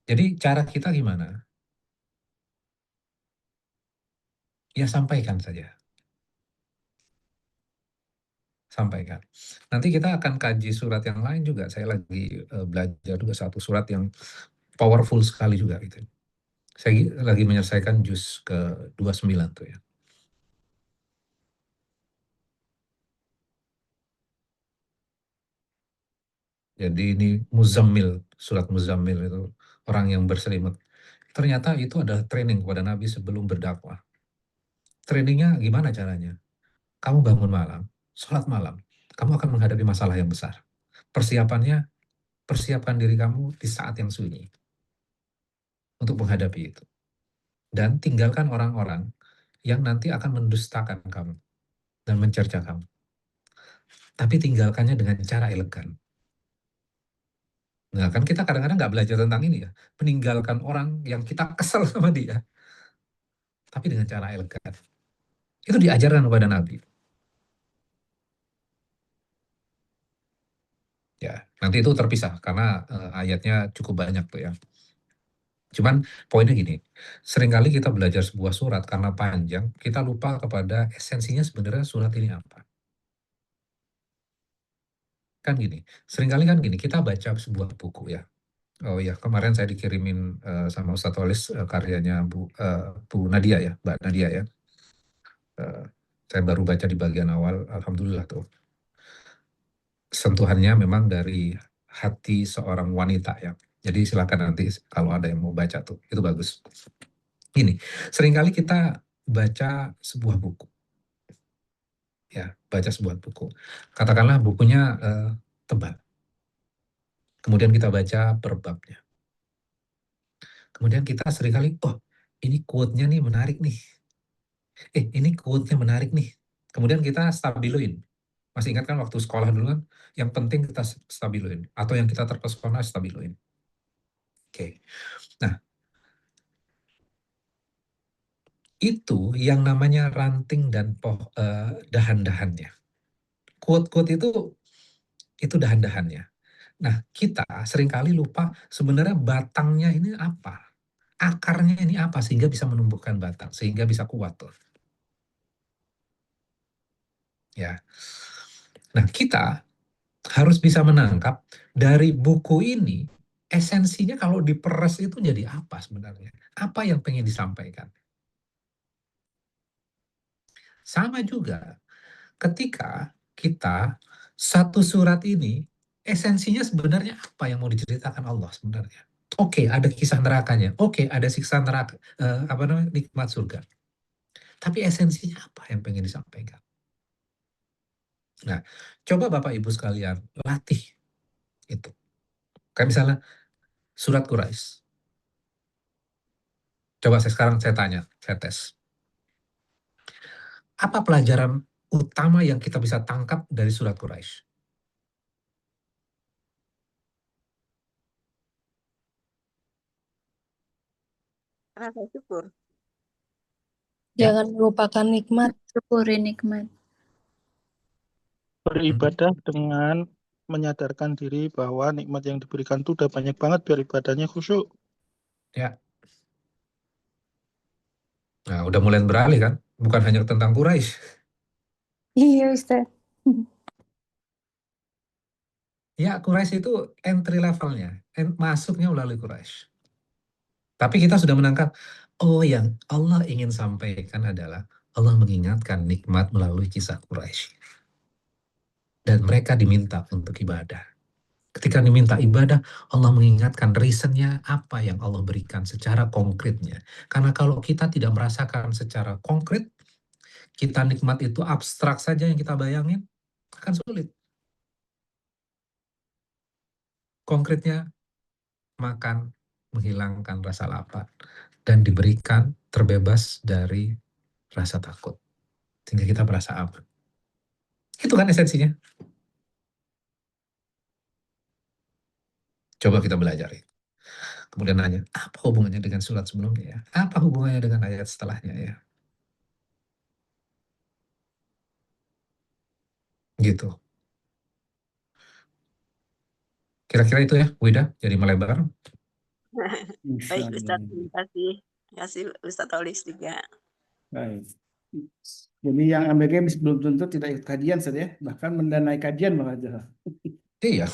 S4: Jadi cara kita gimana? Ya sampaikan saja. Sampaikan. Nanti kita akan kaji surat yang lain juga. Saya lagi belajar juga satu surat yang powerful sekali juga gitu. Saya lagi menyelesaikan juz ke-29 tuh ya. Jadi ini Muzammil, surat Muzammil itu orang yang berselimut. Ternyata itu adalah training kepada Nabi sebelum berdakwah. Trainingnya gimana caranya? Kamu bangun malam, sholat malam, kamu akan menghadapi masalah yang besar. Persiapannya, persiapkan diri kamu di saat yang sunyi untuk menghadapi itu. Dan tinggalkan orang-orang yang nanti akan mendustakan kamu dan mencerca kamu. Tapi tinggalkannya dengan cara elegan. Nah, kan kita kadang-kadang nggak belajar tentang ini ya. Meninggalkan orang yang kita kesel sama dia, tapi dengan cara elegan. Itu diajarkan kepada Nabi. Ya, nanti itu terpisah karena ayatnya cukup banyak tuh ya. Cuman poinnya gini, seringkali kita belajar sebuah surat karena panjang, kita lupa kepada esensinya sebenarnya surat ini apa. Kan gini, seringkali kan gini, kita baca sebuah buku ya. Oh ya, kemarin saya dikirimin sama Ustadz Walis karyanya Bu Nadia ya, Mbak Nadia ya. Eh, saya baru baca di bagian awal, Alhamdulillah tuh. Sentuhannya memang dari hati seorang wanita ya. Jadi silakan nanti kalau ada yang mau baca tuh, itu bagus. Gini, seringkali kita baca sebuah buku. Ya, baca sebuah buku. Katakanlah bukunya tebal. Kemudian kita baca per babnya. Kemudian kita seringkali, oh ini quote-nya nih menarik nih. Ini quote-nya menarik nih. Kemudian kita stabiluin. Masih ingat kan waktu sekolah dulu kan, yang penting kita stabiluin. Atau yang kita terpesona stabiluin. Oke. Nah, itu yang namanya ranting dan dahan-dahannya. Quote-quote itu dahan-dahannya. Nah, kita seringkali lupa sebenarnya batangnya ini apa. Akarnya ini apa sehingga bisa menumbuhkan batang, sehingga bisa kuat tuh. Ya. Nah, kita harus bisa menangkap dari buku ini esensinya kalau diperes itu jadi apa sebenarnya? Apa yang pengen disampaikan? Sama juga ketika kita satu surat ini esensinya sebenarnya apa yang mau diceritakan Allah sebenarnya. Oke, ada kisah nerakanya. Oke, ada siksa neraka, apa namanya, nikmat surga. Tapi esensinya apa yang pengen disampaikan? Nah, coba Bapak Ibu sekalian latih itu. Kayak misalnya surat Quraisy. Coba sekarang saya tanya, saya tes. Apa pelajaran utama yang kita bisa tangkap dari surat Quraisy?
S7: Rasa syukur.
S4: Ya.
S3: Jangan melupakan nikmat.
S2: Syukuri nikmat.
S5: Beribadah dengan menyadarkan diri bahwa nikmat yang diberikan itu udah banyak banget biar ibadahnya khusyuk.
S4: Ya. Nah, udah mulai beralih kan? Bukan hanya tentang Quraisy.
S2: Iya Ustaz.
S4: Ya, Quraisy itu entry levelnya, masuknya melalui Quraisy. Tapi kita sudah menangkap, oh yang Allah ingin sampaikan adalah Allah mengingatkan nikmat melalui kisah Quraisy. Dan mereka diminta untuk ibadah. Ketika diminta ibadah, Allah mengingatkan reasonnya apa yang Allah berikan secara konkretnya. Karena kalau kita tidak merasakan secara konkret, kita nikmat itu abstrak saja yang kita bayangin, akan sulit. Konkretnya, makan, menghilangkan rasa lapar, dan diberikan terbebas dari rasa takut. Sehingga kita merasa aman. Itu kan esensinya. Coba kita belajar itu. Kemudian nanya, apa hubungannya dengan surat sebelumnya ya? Apa hubungannya dengan ayat setelahnya ya? Gitu. Kira-kira itu ya, Wida, jadi melebar.
S7: Baik Ustaz, terima kasih. Terima kasih Ustaz Olis juga.
S1: Baik. Jadi yang ABG belum tentu tidak ikut kajian saja, bahkan mendanai kajian malah.
S4: Iya.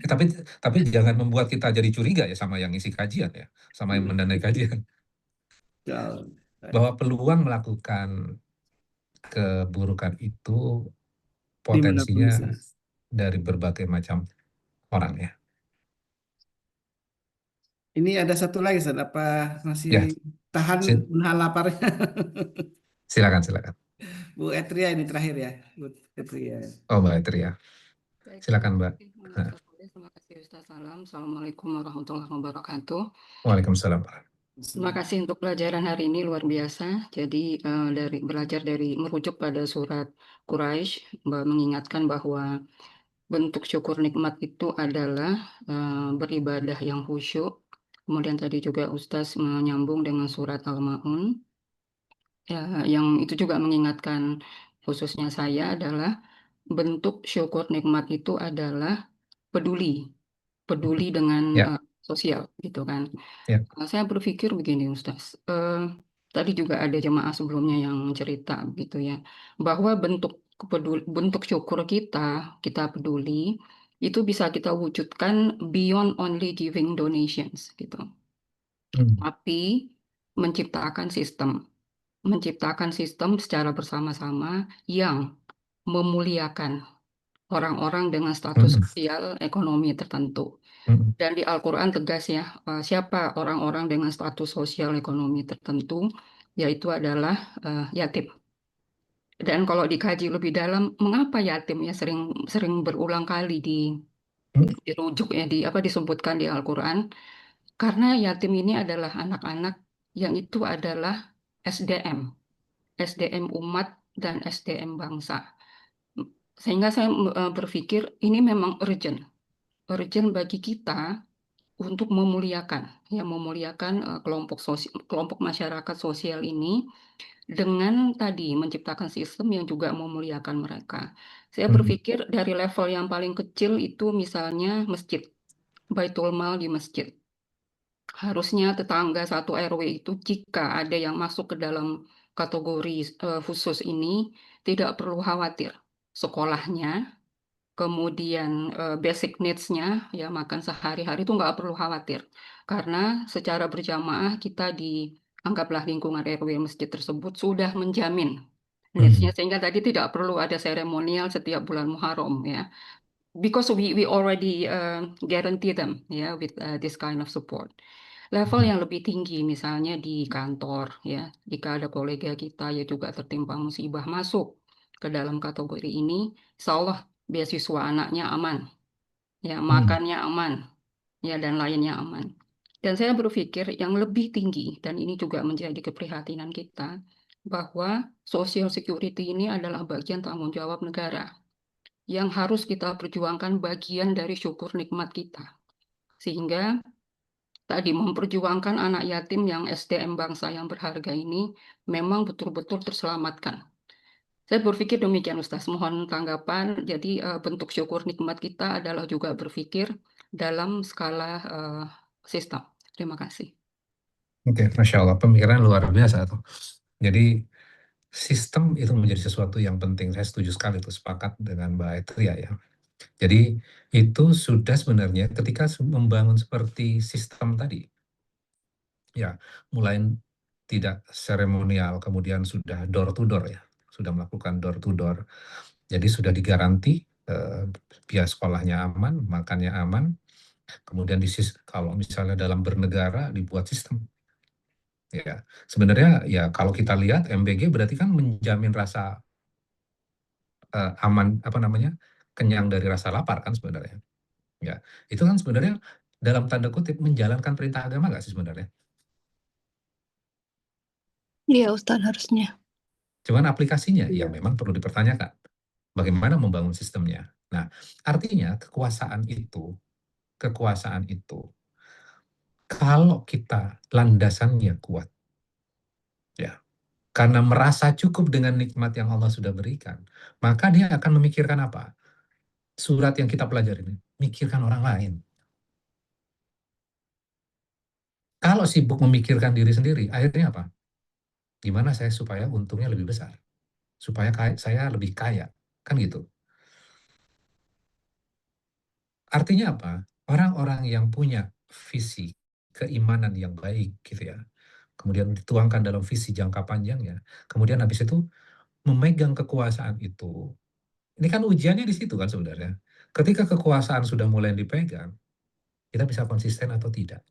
S4: Tapi jangan membuat kita jadi curiga ya sama yang isi kajian ya, sama yang mendanai kajian. Bahwa peluang melakukan keburukan itu potensinya dari berbagai macam orang ya.
S1: Ini ada satu lagi, Ustaz. Apa masih
S4: Ya.
S1: tahan menahan laparnya?
S4: Silakan.
S1: Bu Etria ini terakhir ya. Bu Etria.
S4: Oh, Mbak Etria. Silakan, Mbak.
S8: Terima kasih Ustaz. Assalamualaikum warahmatullahi wabarakatuh.
S4: Waalaikumsalam.
S8: Terima kasih untuk pelajaran hari ini, luar biasa. Jadi belajar dari merujuk pada surat Quraisy, mengingatkan bahwa bentuk syukur nikmat itu adalah beribadah yang khusyuk. Kemudian tadi juga Ustaz menyambung dengan surat Al-Ma'un, yang itu juga mengingatkan khususnya saya adalah bentuk syukur nikmat itu adalah peduli dengan sosial gitu kan. Saya berpikir begini Ustaz, tadi juga ada jemaah sebelumnya yang cerita gitu ya, bahwa bentuk syukur kita peduli itu bisa kita wujudkan beyond only giving donations gitu. Tapi menciptakan sistem secara bersama-sama yang memuliakan orang-orang dengan status sosial ekonomi tertentu. Dan di Al-Quran tegas ya, siapa orang-orang dengan status sosial ekonomi tertentu, yaitu adalah yatim. Dan kalau dikaji lebih dalam, mengapa yatim ya sering berulang kali dirujuk ya disebutkan di Al-Quran? Karena yatim ini adalah anak-anak yang itu adalah SDM umat dan SDM bangsa. Sehingga saya berpikir ini memang urgent bagi kita untuk memuliakan kelompok masyarakat sosial ini dengan tadi menciptakan sistem yang juga memuliakan mereka. Saya berpikir dari level yang paling kecil itu misalnya masjid, Baitul Mal di masjid. Harusnya tetangga satu RW itu jika ada yang masuk ke dalam kategori khusus ini tidak perlu khawatir. Sekolahnya, kemudian basic needs-nya, ya makan sehari-hari itu nggak perlu khawatir. Karena secara berjamaah kita anggaplah lingkungan RW masjid tersebut sudah menjamin needs-nya, sehingga tadi tidak perlu ada seremonial setiap bulan Muharram ya. Because we already guarantee them ya with this kind of support. Level yang lebih tinggi misalnya di kantor ya, jika ada kolega kita yang juga tertimpa musibah masuk ke dalam kategori ini, insya Allah beasiswa anaknya aman, ya makannya aman, ya dan lainnya aman. Dan saya berpikir yang lebih tinggi, dan ini juga menjadi keprihatinan kita, bahwa social security ini adalah bagian tanggung jawab negara yang harus kita perjuangkan bagian dari syukur nikmat kita. Sehingga tadi memperjuangkan anak yatim yang SDM bangsa yang berharga ini memang betul-betul terselamatkan. Saya berpikir demikian Ustaz, mohon tanggapan. Jadi bentuk syukur nikmat kita adalah juga berpikir dalam skala sistem. Terima kasih.
S4: Oke, Masya Allah, pemikiran luar biasa tuh. Jadi sistem itu menjadi sesuatu yang penting. Saya setuju sekali tuh, sepakat dengan Mbak Etria ya. Jadi itu sudah sebenarnya ketika membangun seperti sistem tadi, ya mulai tidak seremonial, kemudian sudah door to door ya, sudah melakukan door to door. Jadi sudah digaranti biaya sekolahnya aman, makannya aman, kemudian kalau misalnya dalam bernegara dibuat sistem. Ya, sebenarnya ya kalau kita lihat MBG berarti kan menjamin rasa aman, apa namanya, kenyang dari rasa lapar kan sebenarnya. Ya, itu kan sebenarnya dalam tanda kutip menjalankan perintah agama nggak sih sebenarnya?
S2: Iya Ustaz harusnya.
S4: Cuman aplikasinya yang memang perlu dipertanyakan. Bagaimana membangun sistemnya? Nah, artinya kekuasaan itu, kalau kita landasannya kuat, ya, karena merasa cukup dengan nikmat yang Allah sudah berikan, maka dia akan memikirkan apa? Surat yang kita pelajari ini, mikirkan orang lain. Kalau sibuk memikirkan diri sendiri, akhirnya apa? Gimana saya supaya untungnya lebih besar? Supaya saya lebih kaya. Kan gitu. Artinya apa? Orang-orang yang punya visi keimanan yang baik gitu ya, kemudian dituangkan dalam visi jangka panjangnya, kemudian habis itu memegang kekuasaan itu. Ini kan ujiannya di situ kan sebenarnya. Ketika kekuasaan sudah mulai dipegang, kita bisa konsisten atau tidak.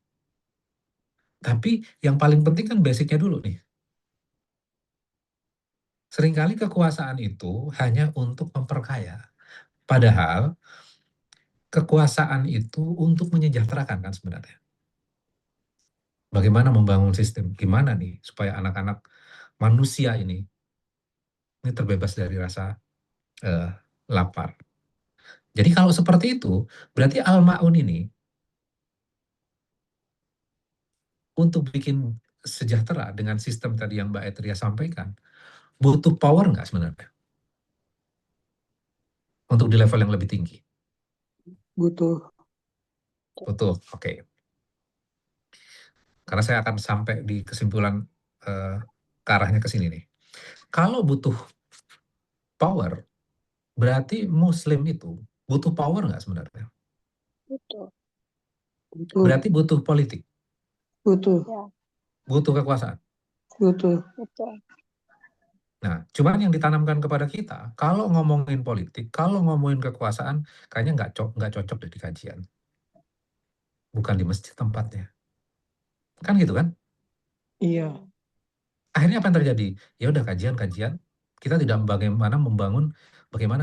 S4: Tapi yang paling penting kan basicnya dulu nih. Seringkali kekuasaan itu hanya untuk memperkaya. Padahal kekuasaan itu untuk menyejahterakan kan sebenarnya. Bagaimana membangun sistem? Gimana nih supaya anak-anak manusia ini terbebas dari rasa lapar. Jadi kalau seperti itu, berarti Al-Ma'un ini untuk bikin sejahtera dengan sistem tadi yang Mbak Etria sampaikan, butuh power nggak sebenarnya? Untuk di level yang lebih tinggi?
S9: Butuh.
S4: Butuh, oke. Karena saya akan sampai di kesimpulan ke arahnya ke sini nih. Kalau butuh power, berarti Muslim itu butuh power nggak sebenarnya?
S9: Butuh.
S4: Berarti butuh politik,
S9: Butuh.
S4: butuh kekuasaan.
S9: Butuh.
S4: Nah, cuman yang ditanamkan kepada kita, kalau ngomongin politik, kalau ngomongin kekuasaan, kayaknya nggak cocok deh di kajian. Bukan di masjid tempatnya. Kan gitu kan?
S9: Iya.
S4: Akhirnya apa yang terjadi? Ya udah kajian-kajian, kita tidak bagaimana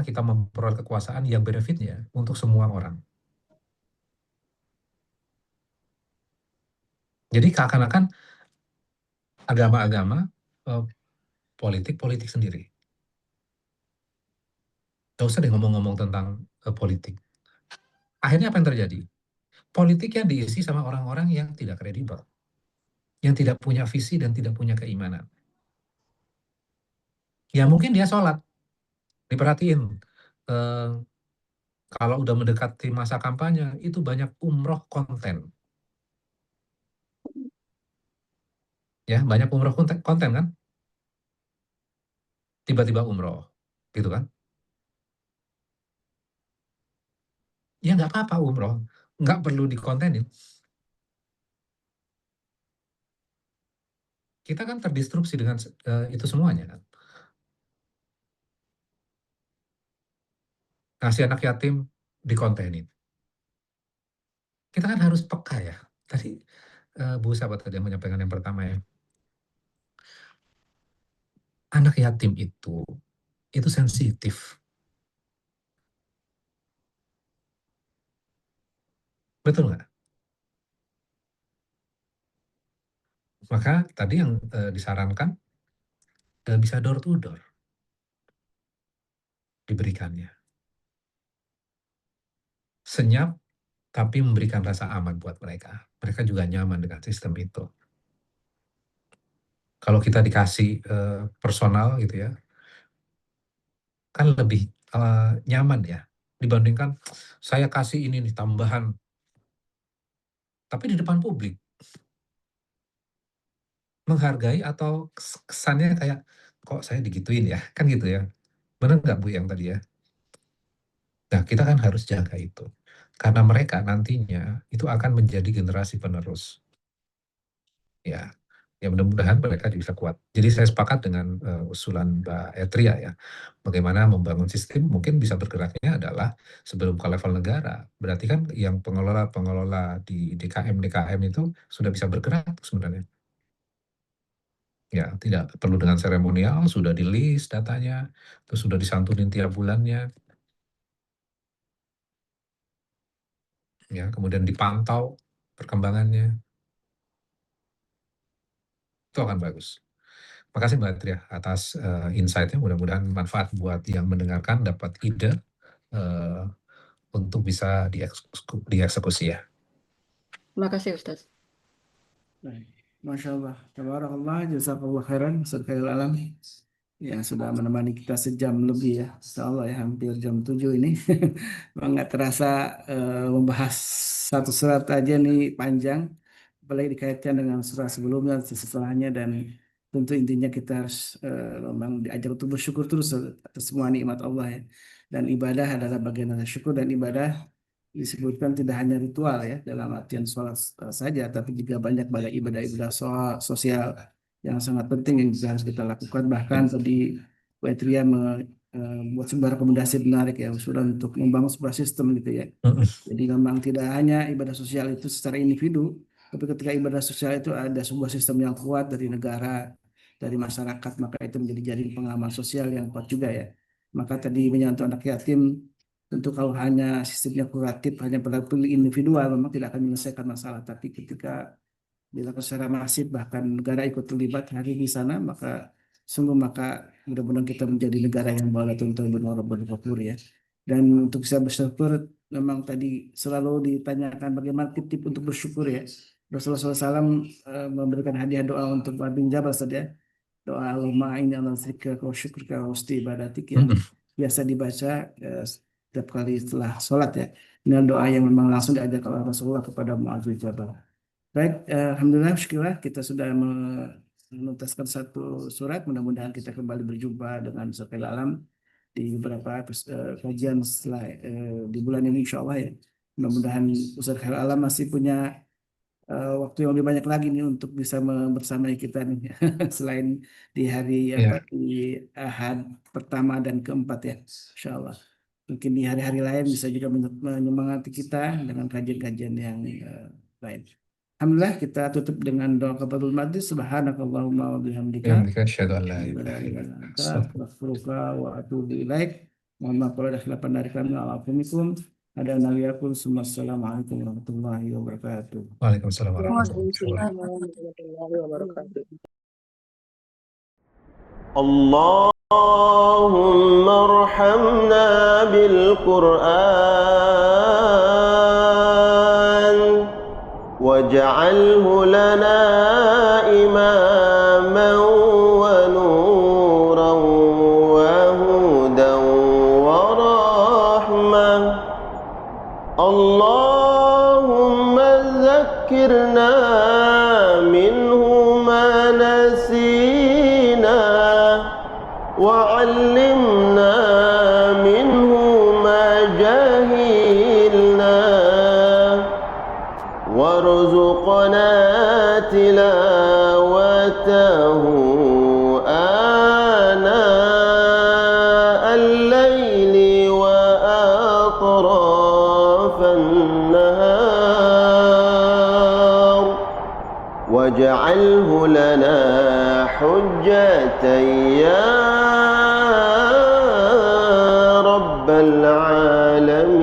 S4: kita memperoleh kekuasaan yang benefitnya untuk semua orang. Jadi seakan-akan agama-agama, politik sendiri. Gak usah deh ngomong-ngomong tentang politik. Akhirnya apa yang terjadi? Politik yang diisi sama orang-orang yang tidak kredibel, yang tidak punya visi dan tidak punya keimanan. Ya mungkin dia sholat, diperhatiin. Kalau udah mendekati masa kampanye, itu banyak umroh konten. Ya, banyak umroh konten kan? Tiba-tiba umroh, gitu kan? Ya nggak apa-apa umroh, nggak perlu dikontenin. Kita kan terdistrupsi dengan itu semuanya kan. Ngasih anak yatim dikontenin. Kita kan harus peka ya. Tadi Bu Sahabat tadi yang menyampaikan yang pertama ya. Anak yatim itu sensitif. Betul nggak? Maka tadi yang disarankan bisa door to door diberikannya. Senyap tapi memberikan rasa aman buat mereka. Mereka juga nyaman dengan sistem itu. Kalau kita dikasih personal gitu ya, kan lebih nyaman ya, dibandingkan saya kasih ini nih tambahan, tapi di depan publik. Menghargai atau kesannya kayak, kok saya digituin ya, kan gitu ya. Benar nggak Bu yang tadi ya? Nah, kita kan harus jaga itu. Karena mereka nantinya itu akan menjadi generasi penerus. Ya, ya mudah-mudahan mereka bisa kuat. Jadi saya sepakat dengan usulan Mbak Etria ya. Bagaimana membangun sistem mungkin bisa bergeraknya adalah sebelum ke level negara. Berarti kan yang pengelola di DKM itu sudah bisa bergerak sebenarnya. Ya, tidak perlu dengan seremonial, sudah di list datanya, terus sudah disantunin tiap bulannya. Ya, kemudian dipantau perkembangannya. Itu akan bagus. Makasih Mbak Tria atas insight-nya, mudah-mudahan manfaat buat yang mendengarkan, dapat ide untuk bisa dieksekusi ya.
S8: Terima kasih Ustaz.
S1: Masya Allah, tabarakallah, jazakallah khairan, Ustaz Khairul Alam yang sudah menemani kita sejam lebih ya, Insya Allah ya, hampir jam 7 ini. Memang nggak terasa membahas satu surat aja nih panjang, apalagi dikaitkan dengan surat sebelumnya, setelahnya, dan tentu intinya kita harus memang diajar untuk bersyukur terus atas semua nikmat Allah ya. Dan ibadah adalah bagian dari syukur, dan ibadah disebutkan tidak hanya ritual ya dalam artian sholat saja, tapi juga banyak pada ibadah-ibadah sosial yang sangat penting yang juga harus kita lakukan. Bahkan tadi Bu Etria membuat sebuah rekomendasi menarik ya, usulan untuk membangun sebuah sistem gitu ya. Jadi memang tidak hanya ibadah sosial itu secara individu, tapi ketika ibadah sosial itu ada sebuah sistem yang kuat dari negara, dari masyarakat, maka itu menjadi jaring pengaman sosial yang kuat juga ya. Maka tadi menyentuh anak yatim, tentu kalau hanya sistemnya kuratif, hanya pada individual, memang tidak akan menyelesaikan masalah. Tapi ketika dilakukan secara masif, bahkan negara ikut terlibat hari di sana, maka mudah-mudahan kita menjadi negara yang balatun rabbul ghafur ya. Dan untuk bisa bersyukur, memang tadi selalu ditanyakan bagaimana tip-tip untuk bersyukur ya. Rasulullah SAW memberikan hadiah doa untuk Mu'adz bin Jabal saja. Doa Allahumma inni ala dzikrika wa syukrika wa husni ibadatik yang biasa dibaca setiap kali setelah sholat ya. Ini doa yang memang langsung diajarkan oleh Rasulullah kepada Mu'adz bin Jabal. Baik, alhamdulillah, syukurlah kita sudah menuntaskan satu surat. Mudah-mudahan kita kembali berjumpa dengan Ustaz Khairul Alam di beberapa kajian setelah di bulan ini insya Allah ya. Mudah-mudahan Ustaz Khairul Alam masih punya waktu yang lebih banyak lagi nih untuk bisa bersamai kita nih selain di hari di Ahad pertama dan keempat ya, insya Allah. Mungkin di hari-hari lain bisa juga menyemangati kita dengan kajian-kajian yang lain. Alhamdulillah, kita tutup dengan doa kafaratul majlis. Subhanakallahumma wa bihamdika
S4: Asyhadu an la ilaha illa anta
S1: astaghfiruka wa atubu ilaik. Mohon maaf kalau ada khilafan dari kami. Waalaikumsalam. Ada nabiyakun. Assalamualaikum warahmatullahi wabarakatuh.
S4: Waalaikumsalam warahmatullahi
S7: wabarakatuh.
S10: Allahumma arhamna bil Qur'an waj'alhu lana imaman wa nuran wa hudan wa rahmah. Allahumma zakkirna minhu ma nasina wa 'allimna minhu ma jahilna warzuqna tilawatahu ana al-layli wa atrafan nahar waj'alhu lana hujjatan ya rabbal alamin.